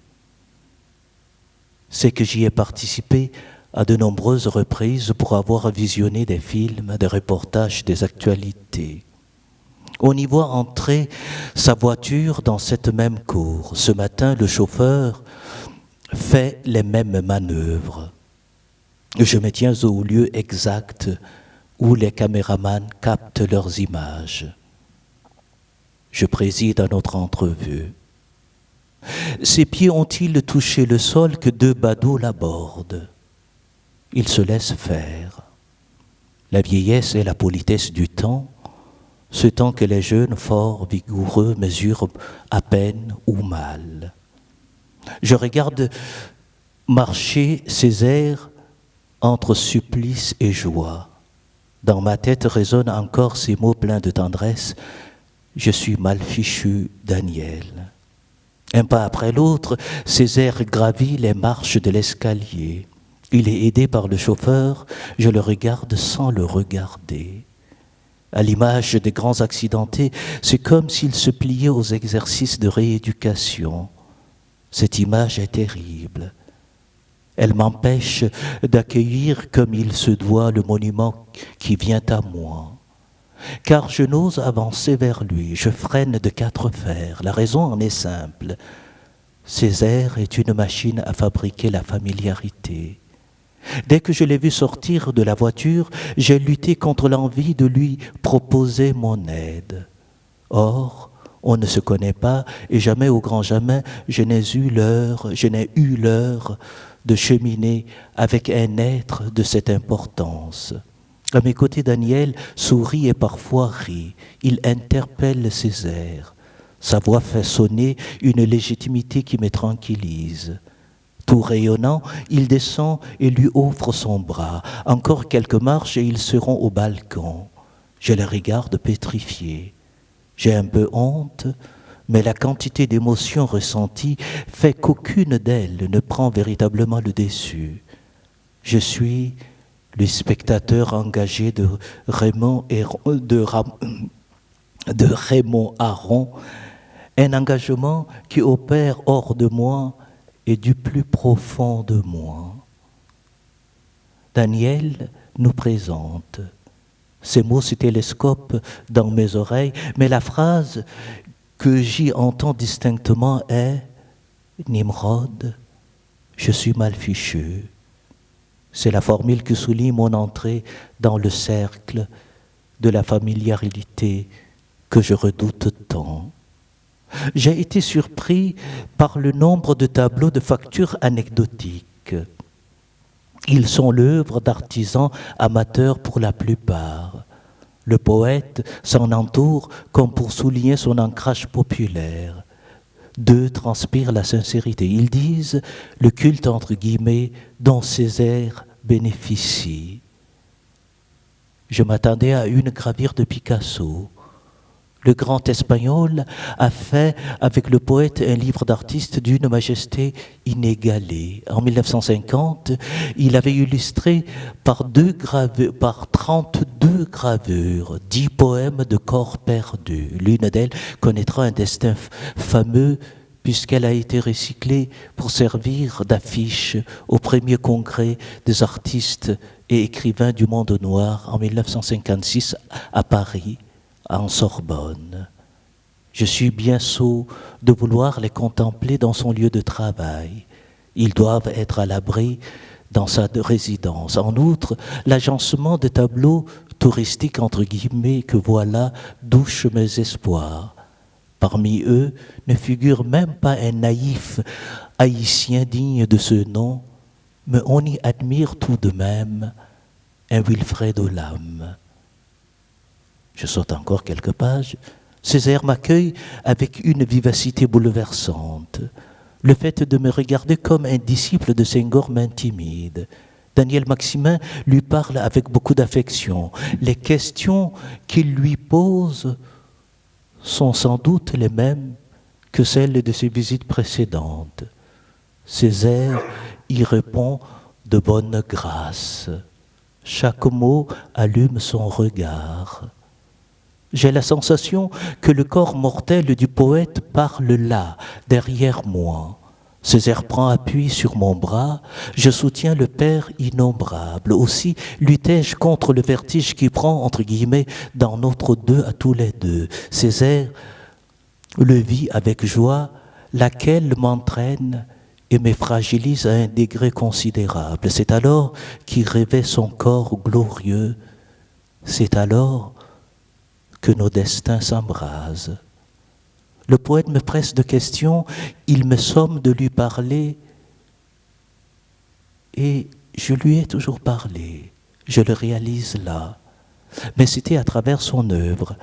C'est que j'y ai participé à de nombreuses reprises pour avoir visionné des films, des reportages, des actualités. On y voit entrer sa voiture dans cette même cour. Ce matin, le chauffeur fait les mêmes manœuvres. Je me tiens au lieu exact où les caméramans captent leurs images. Je préside à notre entrevue. Ses pieds ont-ils touché le sol que 2 badauds l'abordent? Il se laisse faire. La vieillesse et la politesse du temps, ce temps que les jeunes forts, vigoureux mesurent à peine ou mal. Je regarde marcher Césaire entre supplice et joie. Dans ma tête résonnent encore ces mots pleins de tendresse. Je suis mal fichu, Daniel. Un pas après l'autre, Césaire gravit les marches de l'escalier. Il est aidé par le chauffeur, je le regarde sans le regarder. À l'image des grands accidentés, c'est comme s'il se pliait aux exercices de rééducation. Cette image est terrible. Elle m'empêche d'accueillir comme il se doit le monument qui vient à moi. Car je n'ose avancer vers lui, je freine de 4 fers. La raison en est simple. Césaire est une machine à fabriquer la familiarité. Dès que je l'ai vu sortir de la voiture, j'ai lutté contre l'envie de lui proposer mon aide. Or, on ne se connaît pas et jamais au grand jamais je n'ai eu l'heure de cheminer avec un être de cette importance. À mes côtés, Daniel sourit et parfois rit. Il interpelle Césaire. Sa voix fait sonner une légitimité qui me tranquillise. Tout rayonnant, il descend et lui offre son bras. Encore quelques marches et ils seront au balcon. Je les regarde pétrifiés. J'ai un peu honte, mais la quantité d'émotions ressenties fait qu'aucune d'elles ne prend véritablement le dessus. Je suis le spectateur engagé de Raymond Aron, un engagement qui opère hors de moi et du plus profond de moi. Daniel nous présente. Ces mots se télescopent dans mes oreilles, mais la phrase que j'y entends distinctement est « Nimrod, je suis mal fichu ». C'est la formule qui souligne mon entrée dans le cercle de la familiarité que je redoute tant. J'ai été surpris par le nombre de tableaux de factures anecdotiques. Ils sont l'œuvre d'artisans amateurs pour la plupart. Le poète s'en entoure comme pour souligner son ancrage populaire. 2 transpirent la sincérité. Ils disent le culte entre guillemets dont Césaire bénéficie. Je m'attendais à une gravure de Picasso. Le grand Espagnol a fait avec le poète un livre d'artiste d'une majesté inégalée. En 1950, il avait illustré par 32 gravures 10 poèmes de corps perdus. L'une d'elles connaîtra un destin fameux puisqu'elle a été recyclée pour servir d'affiche au premier congrès des artistes et écrivains du monde noir en 1956 à Paris, en Sorbonne. Je suis bien sot de vouloir les contempler dans son lieu de travail. Ils doivent être à l'abri dans sa résidence. En outre, l'agencement de tableaux touristiques, entre guillemets, que voilà, douche mes espoirs. Parmi eux ne figure même pas un naïf haïtien digne de ce nom, mais on y admire tout de même un Wilfred Olam. Je saute encore quelques pages. Césaire m'accueille avec une vivacité bouleversante. Le fait de me regarder comme un disciple de Senghor m'intimide. Daniel Maximin lui parle avec beaucoup d'affection. Les questions qu'il lui pose sont sans doute les mêmes que celles de ses visites précédentes. Césaire y répond de bonne grâce. Chaque mot allume son regard. J'ai la sensation que le corps mortel du poète parle là, derrière moi. Césaire prend appui sur mon bras, je soutiens le Père innombrable. Aussi luttai-je contre le vertige qui prend, entre guillemets, dans notre deux à tous les deux. Césaire le vit avec joie, laquelle m'entraîne et me fragilise à un degré considérable. C'est alors qu'il rêvait son corps glorieux. C'est alors que nos destins s'embrasent. Le poète me presse de questions, il me somme de lui parler, et je lui ai toujours parlé, je le réalise là, mais c'était à travers son œuvre.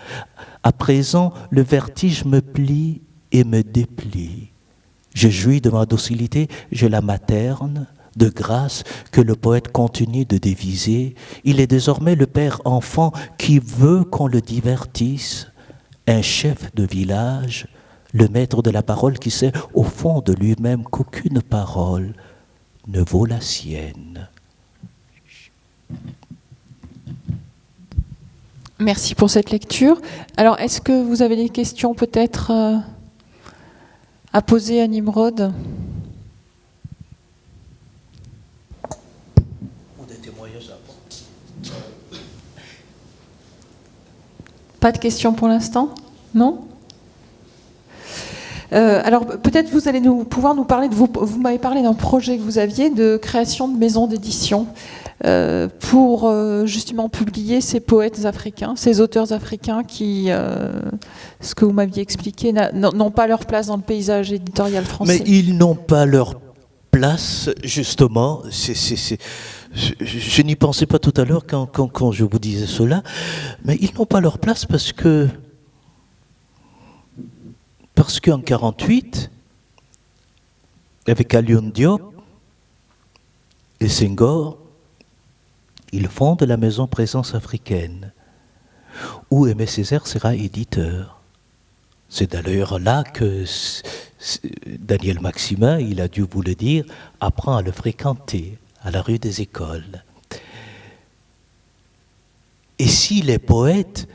À présent, le vertige me plie et me déplie. Je jouis de ma docilité, je la materne, de grâce que le poète continue de déviser. Il est désormais le père enfant qui veut qu'on le divertisse, un chef de village, le maître de la parole qui sait au fond de lui-même qu'aucune parole ne vaut la sienne. Merci pour cette lecture. Alors, est-ce que vous avez des questions peut-être à poser à Nimrod ? Pas de questions pour l'instant ? Non ? Alors peut-être vous allez pouvoir nous parler de vous m'avez parlé d'un projet que vous aviez de création de maisons d'édition pour justement publier ces poètes africains, ces auteurs africains qui, ce que vous m'aviez expliqué, n'ont pas leur place dans le paysage éditorial français. Mais ils n'ont pas leur place, justement. Je n'y pensais pas tout à l'heure quand je vous disais cela, mais ils n'ont pas leur place parce qu'en 1948, avec Alioune Diop et Senghor, ils fondent la maison Présence africaine, où Aimé Césaire sera éditeur. C'est d'ailleurs là que Daniel Maximin, il a dû vous le dire, apprend à le fréquenter, à la rue des Écoles. Et si les poètes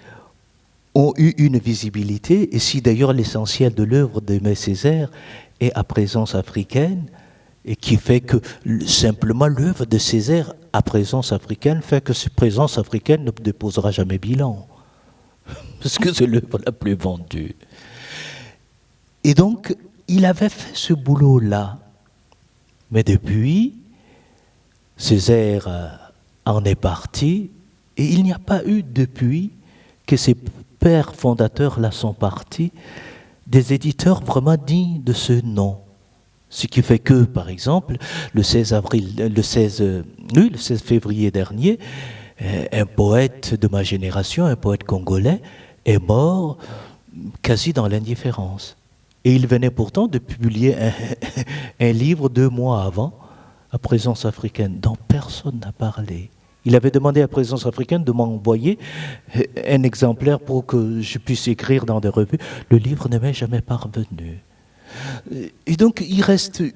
ont eu une visibilité, et si d'ailleurs l'essentiel de l'œuvre d'Aimé Césaire est à Présence africaine, et qui fait que simplement l'œuvre de Césaire à Présence africaine fait que cette Présence africaine ne déposera jamais bilan, parce que c'est l'œuvre la plus vendue. Et donc, il avait fait ce boulot-là. Mais depuis, Césaire en est parti, et il n'y a pas eu depuis que ces pères fondateurs-là sont partis, des éditeurs vraiment dignes de ce nom. Ce qui fait que, par exemple, le 16 février dernier, un poète de ma génération, un poète congolais, est mort quasi dans l'indifférence. Et il venait pourtant de publier un livre 2 mois avant, à Présence africaine, dont personne n'a parlé. Il avait demandé à Présence africaine de m'envoyer un exemplaire pour que je puisse écrire dans des revues. Le livre ne m'est jamais parvenu. Et donc,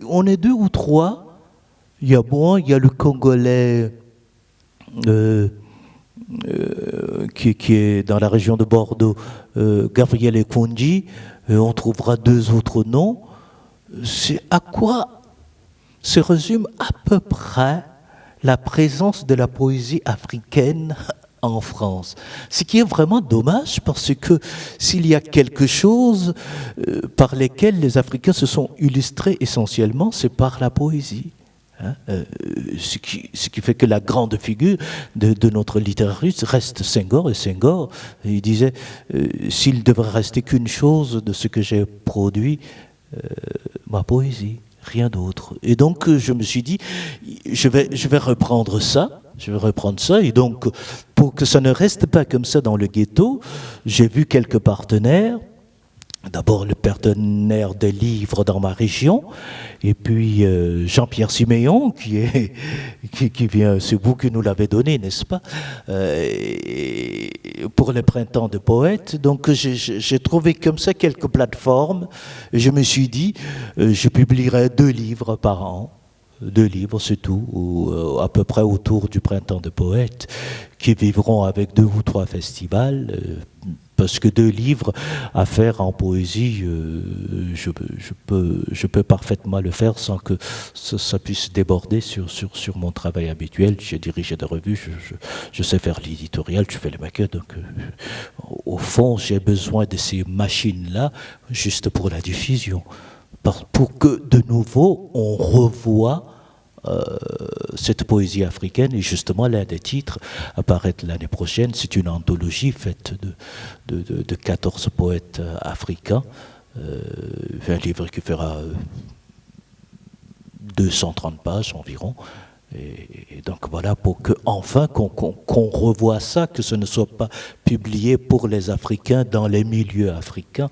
on est 2 ou 3. Il y a moi, il y a le Congolais qui est dans la région de Bordeaux, Gabriel Ekonji. On trouvera 2 autres noms. c'est à quoi se résume à peu près la présence de la poésie africaine en France. Ce qui est vraiment dommage parce que s'il y a quelque chose par lesquels les Africains se sont illustrés essentiellement, c'est par la poésie. Ce qui fait que la grande figure de notre littérariste reste Senghor. Et Senghor, il disait, s'il devrait rester qu'une chose de ce que j'ai produit, ma poésie, rien d'autre. Et donc je me suis dit, je vais reprendre ça. Et donc, pour que ça ne reste pas comme ça dans le ghetto, j'ai vu quelques partenaires. D'abord le partenaire des livres dans ma région, et puis Jean-Pierre Siméon, qui vient, c'est vous qui nous l'avez donné, n'est-ce pas, pour le printemps de poètes. Donc j'ai trouvé comme ça quelques plateformes. Je me suis dit, je publierai 2 livres par an. 2 livres, c'est tout, à peu près autour du printemps de poètes, qui vivront avec 2 ou 3 festivals. Parce que 2 livres à faire en poésie, je peux parfaitement le faire sans que ça puisse déborder sur mon travail habituel. J'ai dirigé des revues, je sais faire l'éditorial, je fais les maquettes. Donc, au fond, j'ai besoin de ces machines-là juste pour la diffusion. Pour que, de nouveau, on revoie cette poésie africaine. Et justement, l'un des titres apparaître l'année prochaine. C'est une anthologie faite de 14 poètes africains. Un livre qui fera 230 pages environ. Et donc voilà, pour que enfin qu'on revoie ça, que ce ne soit pas publié pour les Africains dans les milieux africains.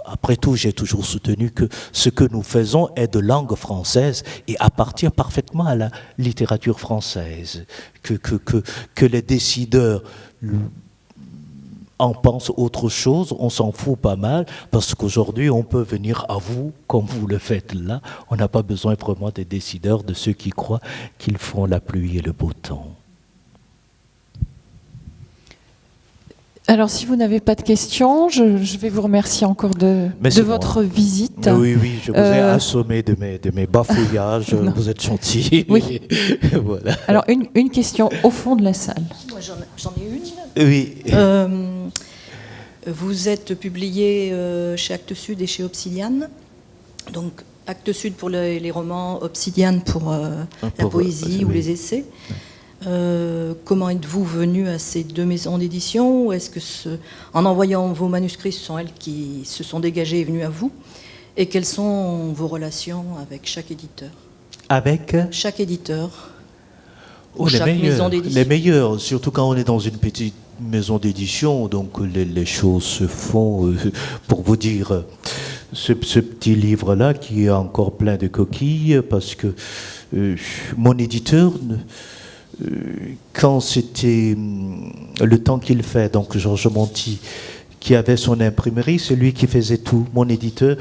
Après tout, j'ai toujours soutenu que ce que nous faisons est de langue française et appartient parfaitement à la littérature française. Que les décideurs en pensent autre chose, on s'en fout pas mal, parce qu'aujourd'hui, on peut venir à vous comme vous le faites là. On n'a pas besoin vraiment des décideurs, de ceux qui croient qu'ils font la pluie et le beau temps. Alors, si vous n'avez pas de questions, je vais vous remercier encore de votre visite. Oui, je vous ai assommé de mes bafouillages. Vous êtes gentil. Oui. Voilà. Alors, une question au fond de la salle. Moi, j'en ai une. Oui. Vous êtes publié chez Actes Sud et chez Obsidian. Donc, Actes Sud pour les romans, Obsidian pour la poésie ou les essais. Comment êtes-vous venu à ces 2 maisons d'édition? Ou est-ce que, en envoyant vos manuscrits, ce sont elles qui se sont dégagées et venues à vous? Et quelles sont vos relations avec chaque éditeur? Avec chaque éditeur ou chaque maison d'édition? Les meilleurs, surtout quand on est dans une petite maison d'édition, donc les choses se font. Pour vous dire, ce petit livre-là qui est encore plein de coquilles, parce que mon éditeur... quand c'était le temps qu'il fait, donc Georges Monti, qui avait son imprimerie, c'est lui qui faisait tout. Mon éditeur,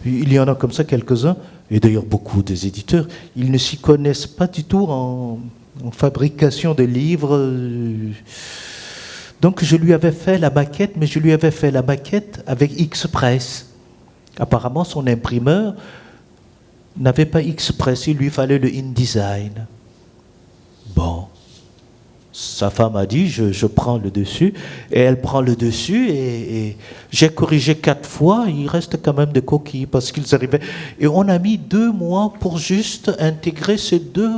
il y en a comme ça quelques-uns, et d'ailleurs beaucoup des éditeurs, ils ne s'y connaissent pas du tout en fabrication de livres. Donc je lui avais fait la maquette, mais je lui avais fait la maquette avec X-Press. Apparemment, son imprimeur n'avait pas X-Press, il lui fallait le InDesign. Bon, sa femme a dit, je prends le dessus, et elle prend le dessus, et j'ai corrigé 4 fois, il reste quand même des coquilles, parce qu'ils arrivaient. Et on a mis 2 mois pour juste intégrer ces 2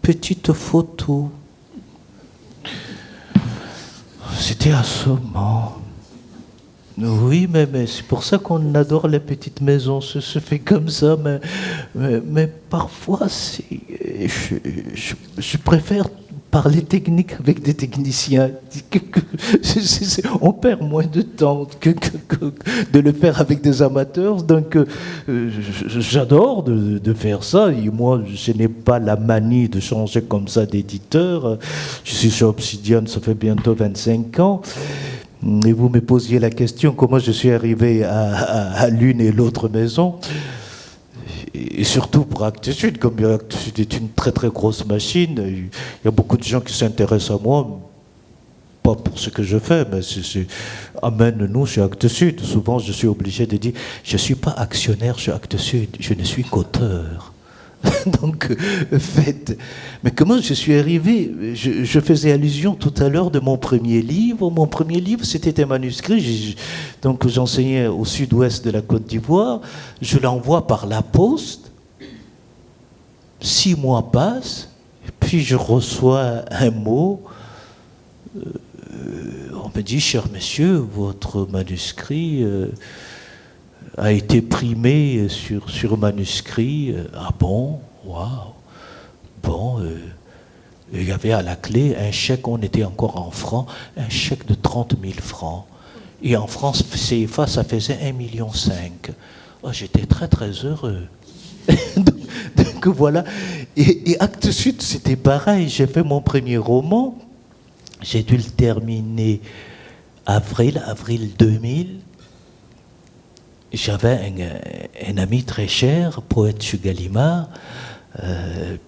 petites photos. C'était assommant. Oui, mais c'est pour ça qu'on adore les petites maisons. Ça se fait comme ça, mais parfois, je préfère parler technique avec des techniciens. On perd moins de temps que de le faire avec des amateurs. Donc, j'adore de faire ça. Et moi, je n'ai pas la manie de changer comme ça d'éditeur. Je suis chez Obsidian, ça fait bientôt 25 ans. Et vous me posiez la question comment je suis arrivé à l'une et l'autre maison. Et surtout pour Actes Sud, comme Actes Sud est une très très grosse machine, il y a beaucoup de gens qui s'intéressent à moi. pas pour ce que je fais, mais amène-nous chez Actes Sud. Souvent, je suis obligé de dire, je ne suis pas actionnaire chez Actes Sud, je ne suis qu'auteur. Donc, faites. Mais comment je suis arrivé? Je faisais allusion tout à l'heure de mon premier livre. Mon premier livre, c'était un manuscrit. Donc, j'enseignais au sud-ouest de la Côte d'Ivoire. Je l'envoie par la poste. 6 mois passent. Puis, je reçois un mot. On me dit, cher monsieur, votre manuscrit a été primé sur manuscrit. Ah bon? Waouh! Bon, il y avait à la clé un chèque, on était encore en francs, un chèque de 30 000 francs. Et en France, CFA, ça faisait 1,5 million. Oh, j'étais très très heureux. donc voilà. Et Actes Sud, c'était pareil. J'ai fait mon premier roman. J'ai dû le terminer avril 2000. J'avais un ami très cher, poète chez Gallimard,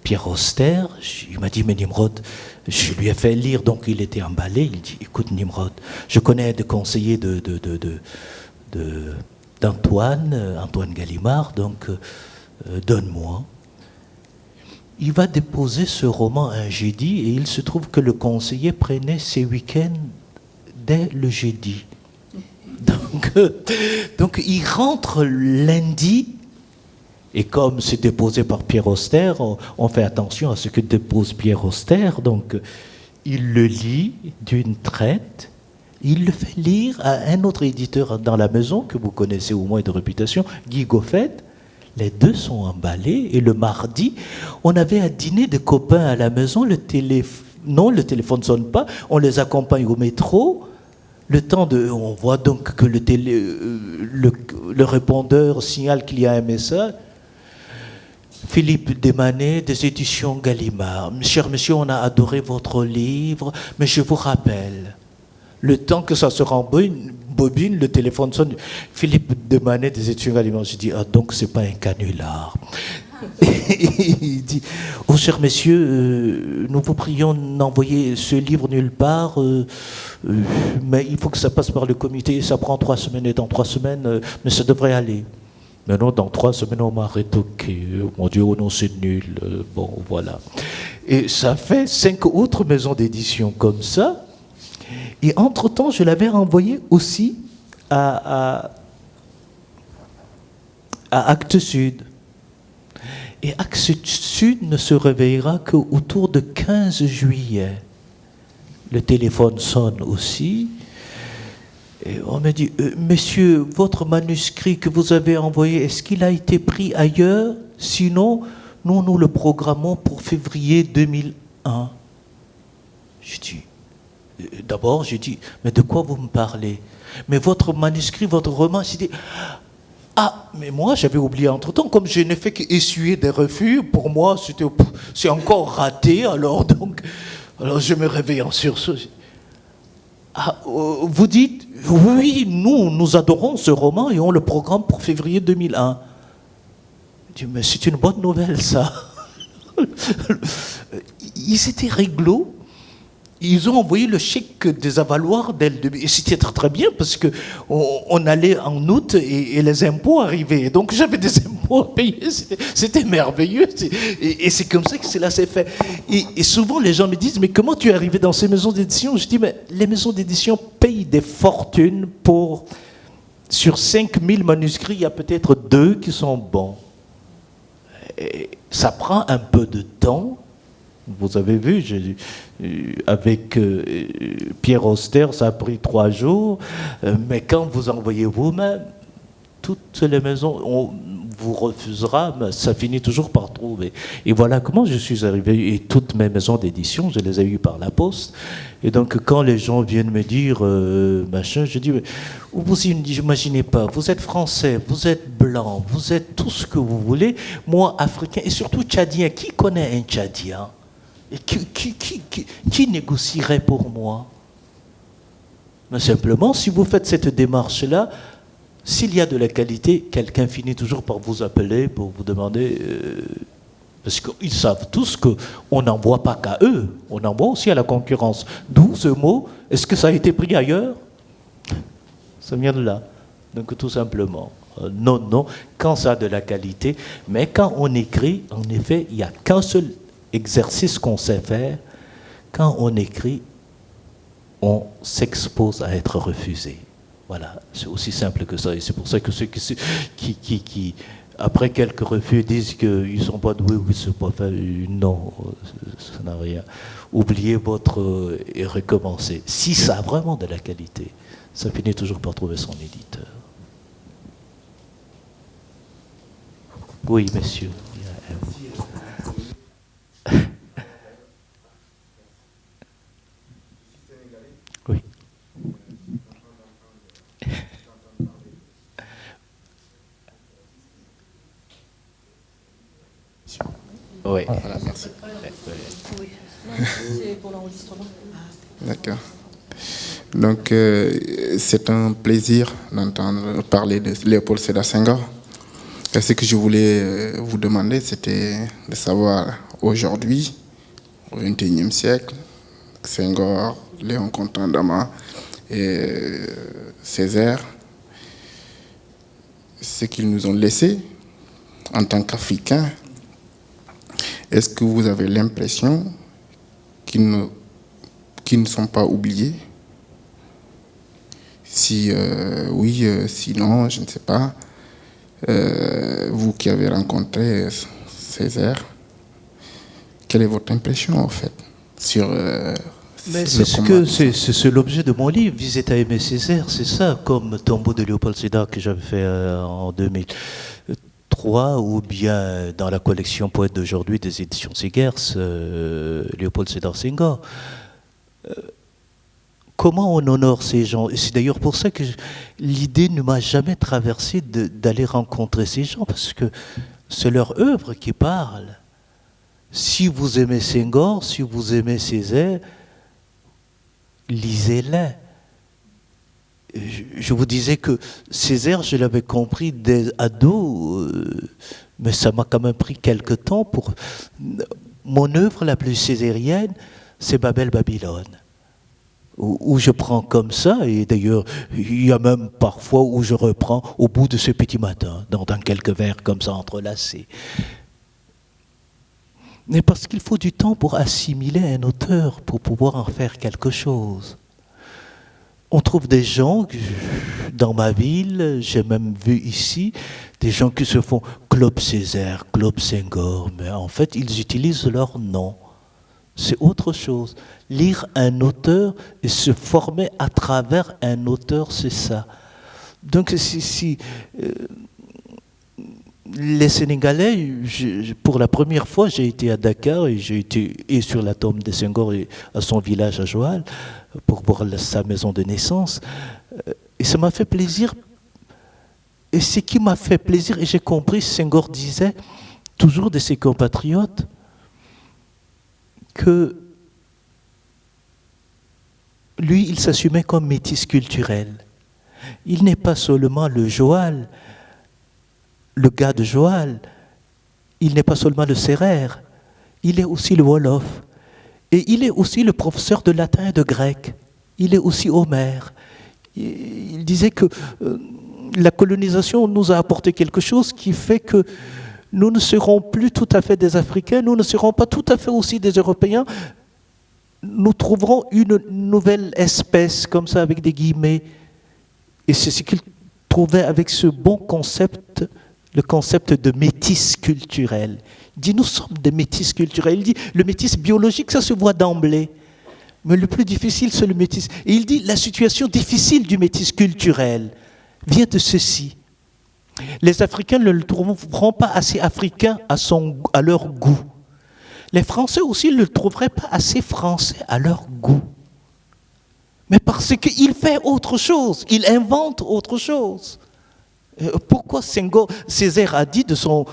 Pierre Auster. Il m'a dit, mais Nimrod, je lui ai fait lire, donc il était emballé. Il dit, écoute Nimrod, je connais des conseillers Antoine Gallimard, donc donne-moi. Il va déposer ce roman un jeudi et il se trouve que le conseiller prenait ses week-ends dès le jeudi. Donc il rentre lundi, et comme c'est déposé par Pierre Auster, on fait attention à ce que dépose Pierre Auster, donc il le lit d'une traite, il le fait lire à un autre éditeur dans la maison, que vous connaissez au moins de réputation, Guy Goffet. Les deux sont emballés, et le mardi, on avait un dîner de copains à la maison, le téléphone ne sonne pas, on les accompagne au métro. Le temps on voit donc que le répondeur signale qu'il y a un message. Philippe Desmanet, des éditions Gallimard. Cher monsieur, on a adoré votre livre, mais je vous rappelle, le temps que ça se rembobine, le téléphone sonne. Philippe Desmanet, des éditions Gallimard. Je dis, ah donc c'est pas un canular. Il dit, oh cher messieurs, nous vous prions d'envoyer ce livre nulle part, mais il faut que ça passe par le comité, ça prend 3 semaines, et dans 3 semaines, mais ça devrait aller. Mais non, dans 3 semaines, on m'a rétoqué. Mon Dieu, oh non, c'est nul. Bon, voilà. Et ça fait 5 autres maisons d'édition comme ça. Et entre-temps, je l'avais renvoyé aussi à Actes Sud. Et Actes Sud ne se réveillera qu'autour de 15 juillet. Le téléphone sonne aussi. Et on me dit, monsieur, votre manuscrit que vous avez envoyé, est-ce qu'il a été pris ailleurs? Sinon, nous le programmons pour février 2001. Je dis, d'abord, j'ai dit, mais de quoi vous me parlez? Mais votre manuscrit, votre roman, j'ai dit, ah, mais moi, j'avais oublié entre-temps, comme je n'ai fait qu'essuyer des refus, pour moi, c'est encore raté, alors je me réveille en sursaut. Ah, vous dites, oui, nous adorons ce roman et on le programme pour février 2001. Je dis, mais c'est une bonne nouvelle, ça. Ils étaient réglo. Ils ont envoyé le chèque des avaloirs dès le début. Et c'était très, très bien parce qu'on allait en août et les impôts arrivaient. Donc j'avais des impôts à payer. C'était merveilleux. Et c'est comme ça que cela s'est fait. Et souvent les gens me disent, mais comment tu es arrivé dans ces maisons d'édition? Je dis, mais les maisons d'édition payent des fortunes pour... Sur 5000 manuscrits, il y a peut-être 2 qui sont bons. Et ça prend un peu de temps. Vous avez vu, avec Pierre Auster, ça a pris 3 jours, mais quand vous envoyez vous-même, toutes les maisons, on vous refusera, mais ça finit toujours par trouver. Et voilà comment je suis arrivé, et toutes mes maisons d'édition, je les ai eues par la poste. Et donc quand les gens viennent me dire, machin, je dis, vous imaginez pas, vous êtes français, vous êtes blanc, vous êtes tout ce que vous voulez, moi africain, et surtout tchadien, qui connaît un tchadien? Et qui négocierait pour moi? Mais simplement, si vous faites cette démarche-là, s'il y a de la qualité, quelqu'un finit toujours par vous appeler pour vous demander Parce qu'ils savent tous qu'on n'envoie pas qu'à eux, on envoie aussi à la concurrence. D'où ce mot, est-ce que ça a été pris ailleurs? Ça vient de là. Donc tout simplement, non, quand ça a de la qualité, mais quand on écrit, en effet, il n'y a qu'un seul exercice qu'on sait faire. Quand on écrit, on s'expose à être refusé. Voilà, c'est aussi simple que ça. Et c'est pour ça que ceux qui après quelques refus, disent qu'ils ne sont pas doués ou qu'ils ne sont pas faits. Non, ça n'a rien. Oubliez votre et recommencez. Si ça a vraiment de la qualité, ça finit toujours par trouver son éditeur. Oui, monsieur. Oui. Oui. Voilà, merci. Oui. C'est pour l'enregistrement. D'accord. Donc, c'est un plaisir d'entendre parler de Léopold Sédar Senghor. Et ce que je voulais vous demander, c'était de savoir aujourd'hui, au XXIe siècle, Senghor, Léon Contant-Dama et Césaire, ce qu'ils nous ont laissé en tant qu'Africains. Est-ce que vous avez l'impression qu'ils ne sont pas oubliés? Si oui, sinon, je ne sais pas. Vous qui avez rencontré Césaire, quelle est votre impression en fait sur mais c'est l'objet de mon livre, Visite à Aimé Césaire, c'est ça, comme Tombeau de Léopold Sédar que j'avais fait en 2003, ou bien dans la collection Poètes d'aujourd'hui des éditions Segers, Léopold Sédar Senghor. Comment on honore ces gens? Et c'est d'ailleurs pour ça que l'idée ne m'a jamais traversé d'aller rencontrer ces gens, parce que c'est leur œuvre qui parle. Si vous aimez Senghor, si vous aimez Césaire, lisez-les. Je vous disais que Césaire, je l'avais compris dès ado, mais ça m'a quand même pris quelque temps pour... Mon œuvre la plus césarienne, c'est Babel Babylone, où je prends comme ça, et d'ailleurs, il y a même parfois où je reprends au bout de ce petit matin, dans quelques vers comme ça entrelacés. Mais parce qu'il faut du temps pour assimiler un auteur, pour pouvoir en faire quelque chose. On trouve des gens, dans ma ville, j'ai même vu ici, des gens qui se font Claude Césaire, Claude Senghor, mais en fait, ils utilisent leur nom. C'est autre chose. Lire un auteur et se former à travers un auteur, c'est ça. Donc, les Sénégalais, pour la première fois, j'ai été à Dakar et j'ai été sur la tombe de Senghor et à son village à Joal pour voir sa maison de naissance. Et ça m'a fait plaisir. Et ce qui m'a fait plaisir, et j'ai compris, Senghor disait toujours de ses compatriotes que lui, il s'assumait comme métis culturel. Il n'est pas seulement le Joal, le gars de Joal, il n'est pas seulement le Sérère, il est aussi le Wolof. Et il est aussi le professeur de latin et de grec. Il est aussi Homère. Il disait que la colonisation nous a apporté quelque chose qui fait que nous ne serons plus tout à fait des Africains, nous ne serons pas tout à fait aussi des Européens. Nous trouverons une nouvelle espèce, comme ça, avec des guillemets. Et c'est ce qu'il trouvait avec ce bon concept, le concept de métis culturel. Il dit, nous sommes des métis culturels. Il dit, le métis biologique, ça se voit d'emblée. Mais le plus difficile, c'est le métis. Et il dit, la situation difficile du métis culturel vient de ceci. Les Africains ne le trouveront pas assez africain à leur goût. Les Français aussi ne le trouveraient pas assez français à leur goût. Mais parce qu'il fait autre chose, il invente autre chose. Pourquoi Césaire a dit de son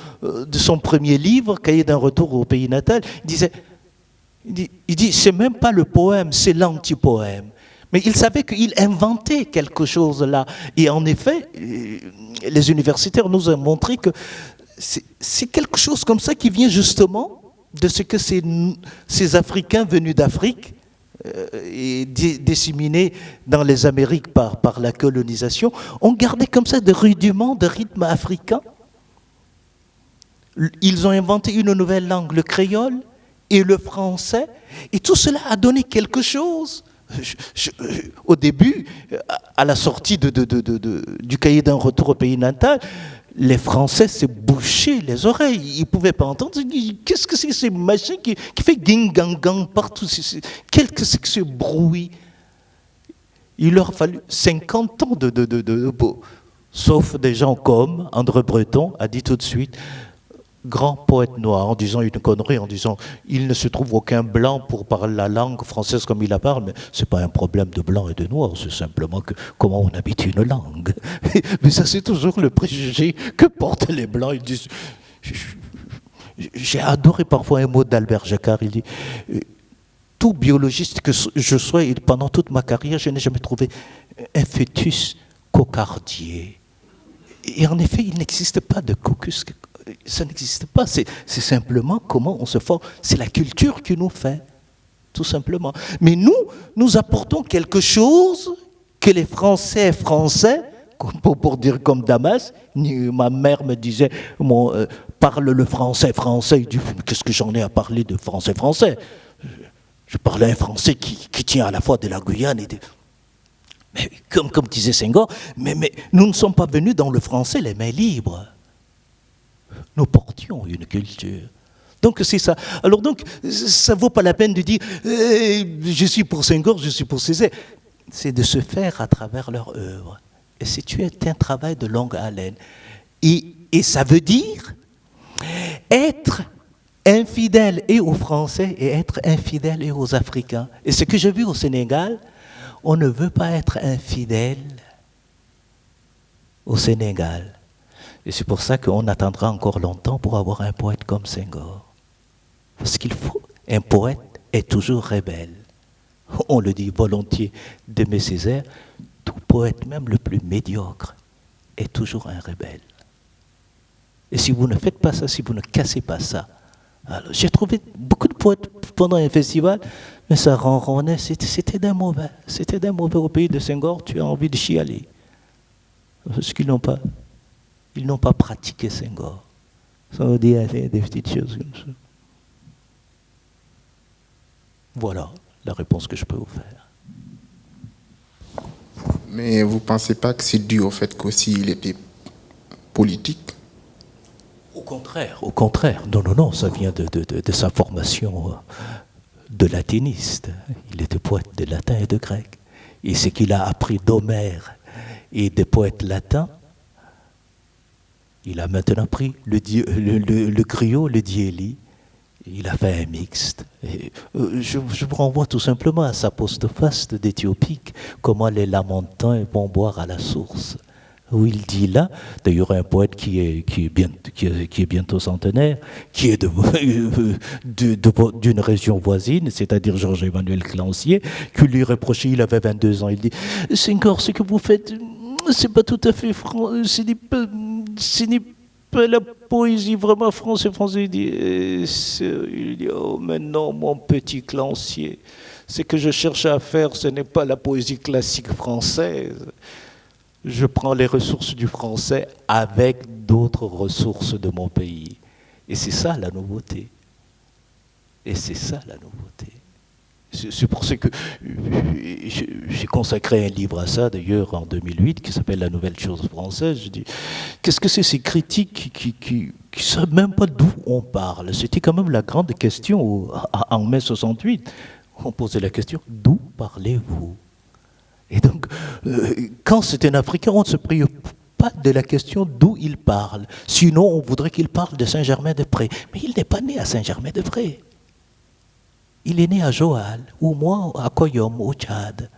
premier livre, Cahier d'un retour au pays natal, il dit c'est même pas le poème, c'est l'antipoème. Mais il savait qu'il inventait quelque chose là. Et en effet, les universitaires nous ont montré que c'est quelque chose comme ça qui vient justement de ce que ces Africains venus d'Afrique et disséminés dans les Amériques par la colonisation ont gardé comme ça des rudiments de rythme africain. Ils ont inventé une nouvelle langue, le créole et le français, et tout cela a donné quelque chose. Au début, à la sortie du cahier d'un retour au pays natal, les Français se bouchaient les oreilles. Ils ne pouvaient pas entendre. Qu'est-ce que c'est que ces machins qui fait ging-gang-gang partout? Qu'est-ce que c'est que ce bruit? Il leur a fallu 50 ans sauf des gens comme André Breton a dit tout de suite, grand poète noir, en disant une connerie, en disant il ne se trouve aucun blanc pour parler la langue française comme il la parle, mais ce n'est pas un problème de blanc et de noir, c'est simplement que comment on habite une langue. Mais ça, c'est toujours le préjugé que portent les blancs. Ils disent, j'ai adoré parfois un mot d'Albert Jacquard, il dit tout biologiste que je sois, et pendant toute ma carrière, je n'ai jamais trouvé un fœtus cocardier. Et en effet, il n'existe pas de cocus. Ça n'existe pas, c'est simplement comment on se forme. C'est la culture qui nous fait, tout simplement. Mais nous apportons quelque chose que les Français, pour dire comme Damas, ma mère me disait, parle le français. Il dit, qu'est-ce que j'en ai à parler de français? Je parlais un français qui tient à la fois de la Guyane et de... Mais comme disait Senghor, mais nous ne sommes pas venus dans le français les mains libres. Nous portions une culture. Donc c'est ça. Alors donc, ça ne vaut pas la peine de dire je suis pour Senghor, je suis pour Césaire. C'est de se faire à travers leur œuvre. Et c'est un travail de longue haleine. Et ça veut dire être infidèle et aux Français et être infidèle et aux Africains. Et ce que j'ai vu au Sénégal, on ne veut pas être infidèle au Sénégal. Et c'est pour ça qu'on attendra encore longtemps pour avoir un poète comme Senghor. Parce qu'il faut, un poète est toujours rebelle. On le dit volontiers d'Aimé Césaire, tout poète, même le plus médiocre, est toujours un rebelle. Et si vous ne faites pas ça, si vous ne cassez pas ça, alors j'ai trouvé beaucoup de poètes pendant un festival, mais ça ronronnait, c'était d'un mauvais. C'était d'un mauvais au pays de Senghor, tu as envie de chialer. Parce qu'ils n'ont pas pratiqué Senghor. Ça veut dire des petites choses comme ça. Voilà la réponse que je peux vous faire. Mais vous ne pensez pas que c'est dû au fait qu'aussi il était politique? Au contraire. Non, ça vient de sa formation de latiniste. Il était poète de latin et de grec. Et ce qu'il a appris d'Homère et des poètes latins, il a maintenant pris le griot, le diéli, il a fait un mixte. Et je vous renvoie tout simplement à sa postfaste d'Éthiopique, comment les lamentants vont boire à la source. Où il dit là, d'ailleurs un poète qui est bientôt centenaire, qui est d'une région voisine, c'est-à-dire Georges-Emmanuel Clancier, qui lui reprochait, il avait 22 ans, il dit « Senghor, ce que vous faites, c'est pas tout à fait franc, ce n'est pas la poésie vraiment française. » Il dit « Oh, mais non, mon petit Clancier, ce que je cherche à faire, ce n'est pas la poésie classique française. Je prends les ressources du français avec d'autres ressources de mon pays. » Et c'est ça la nouveauté. C'est pour ça que j'ai consacré un livre à ça, d'ailleurs, en 2008, qui s'appelle « La nouvelle chose française ». Je dis, qu'est-ce que c'est ces critiques qui ne savent même pas d'où on parle? C'était quand même la grande question en mai 68. On posait la question, d'où parlez-vous? Et donc, quand c'est un Africain, on ne se préoccupe pas de la question d'où il parle. Sinon, on voudrait qu'il parle de Saint-Germain-des-Prés. Mais il n'est pas né à Saint-Germain-des-Prés. Il est né à Joal, ou moi à Koyom, au Tchad.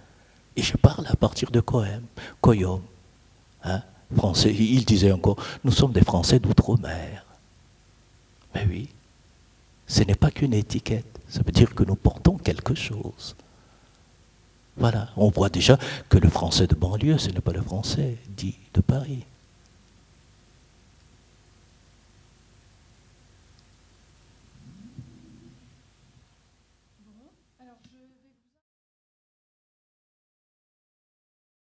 Et je parle à partir de Koyom. Hein, français. Il disait encore, nous sommes des Français d'outre-mer. Mais oui, ce n'est pas qu'une étiquette. Ça veut dire que nous portons quelque chose. Voilà, on voit déjà que le français de banlieue, ce n'est pas le français dit de Paris.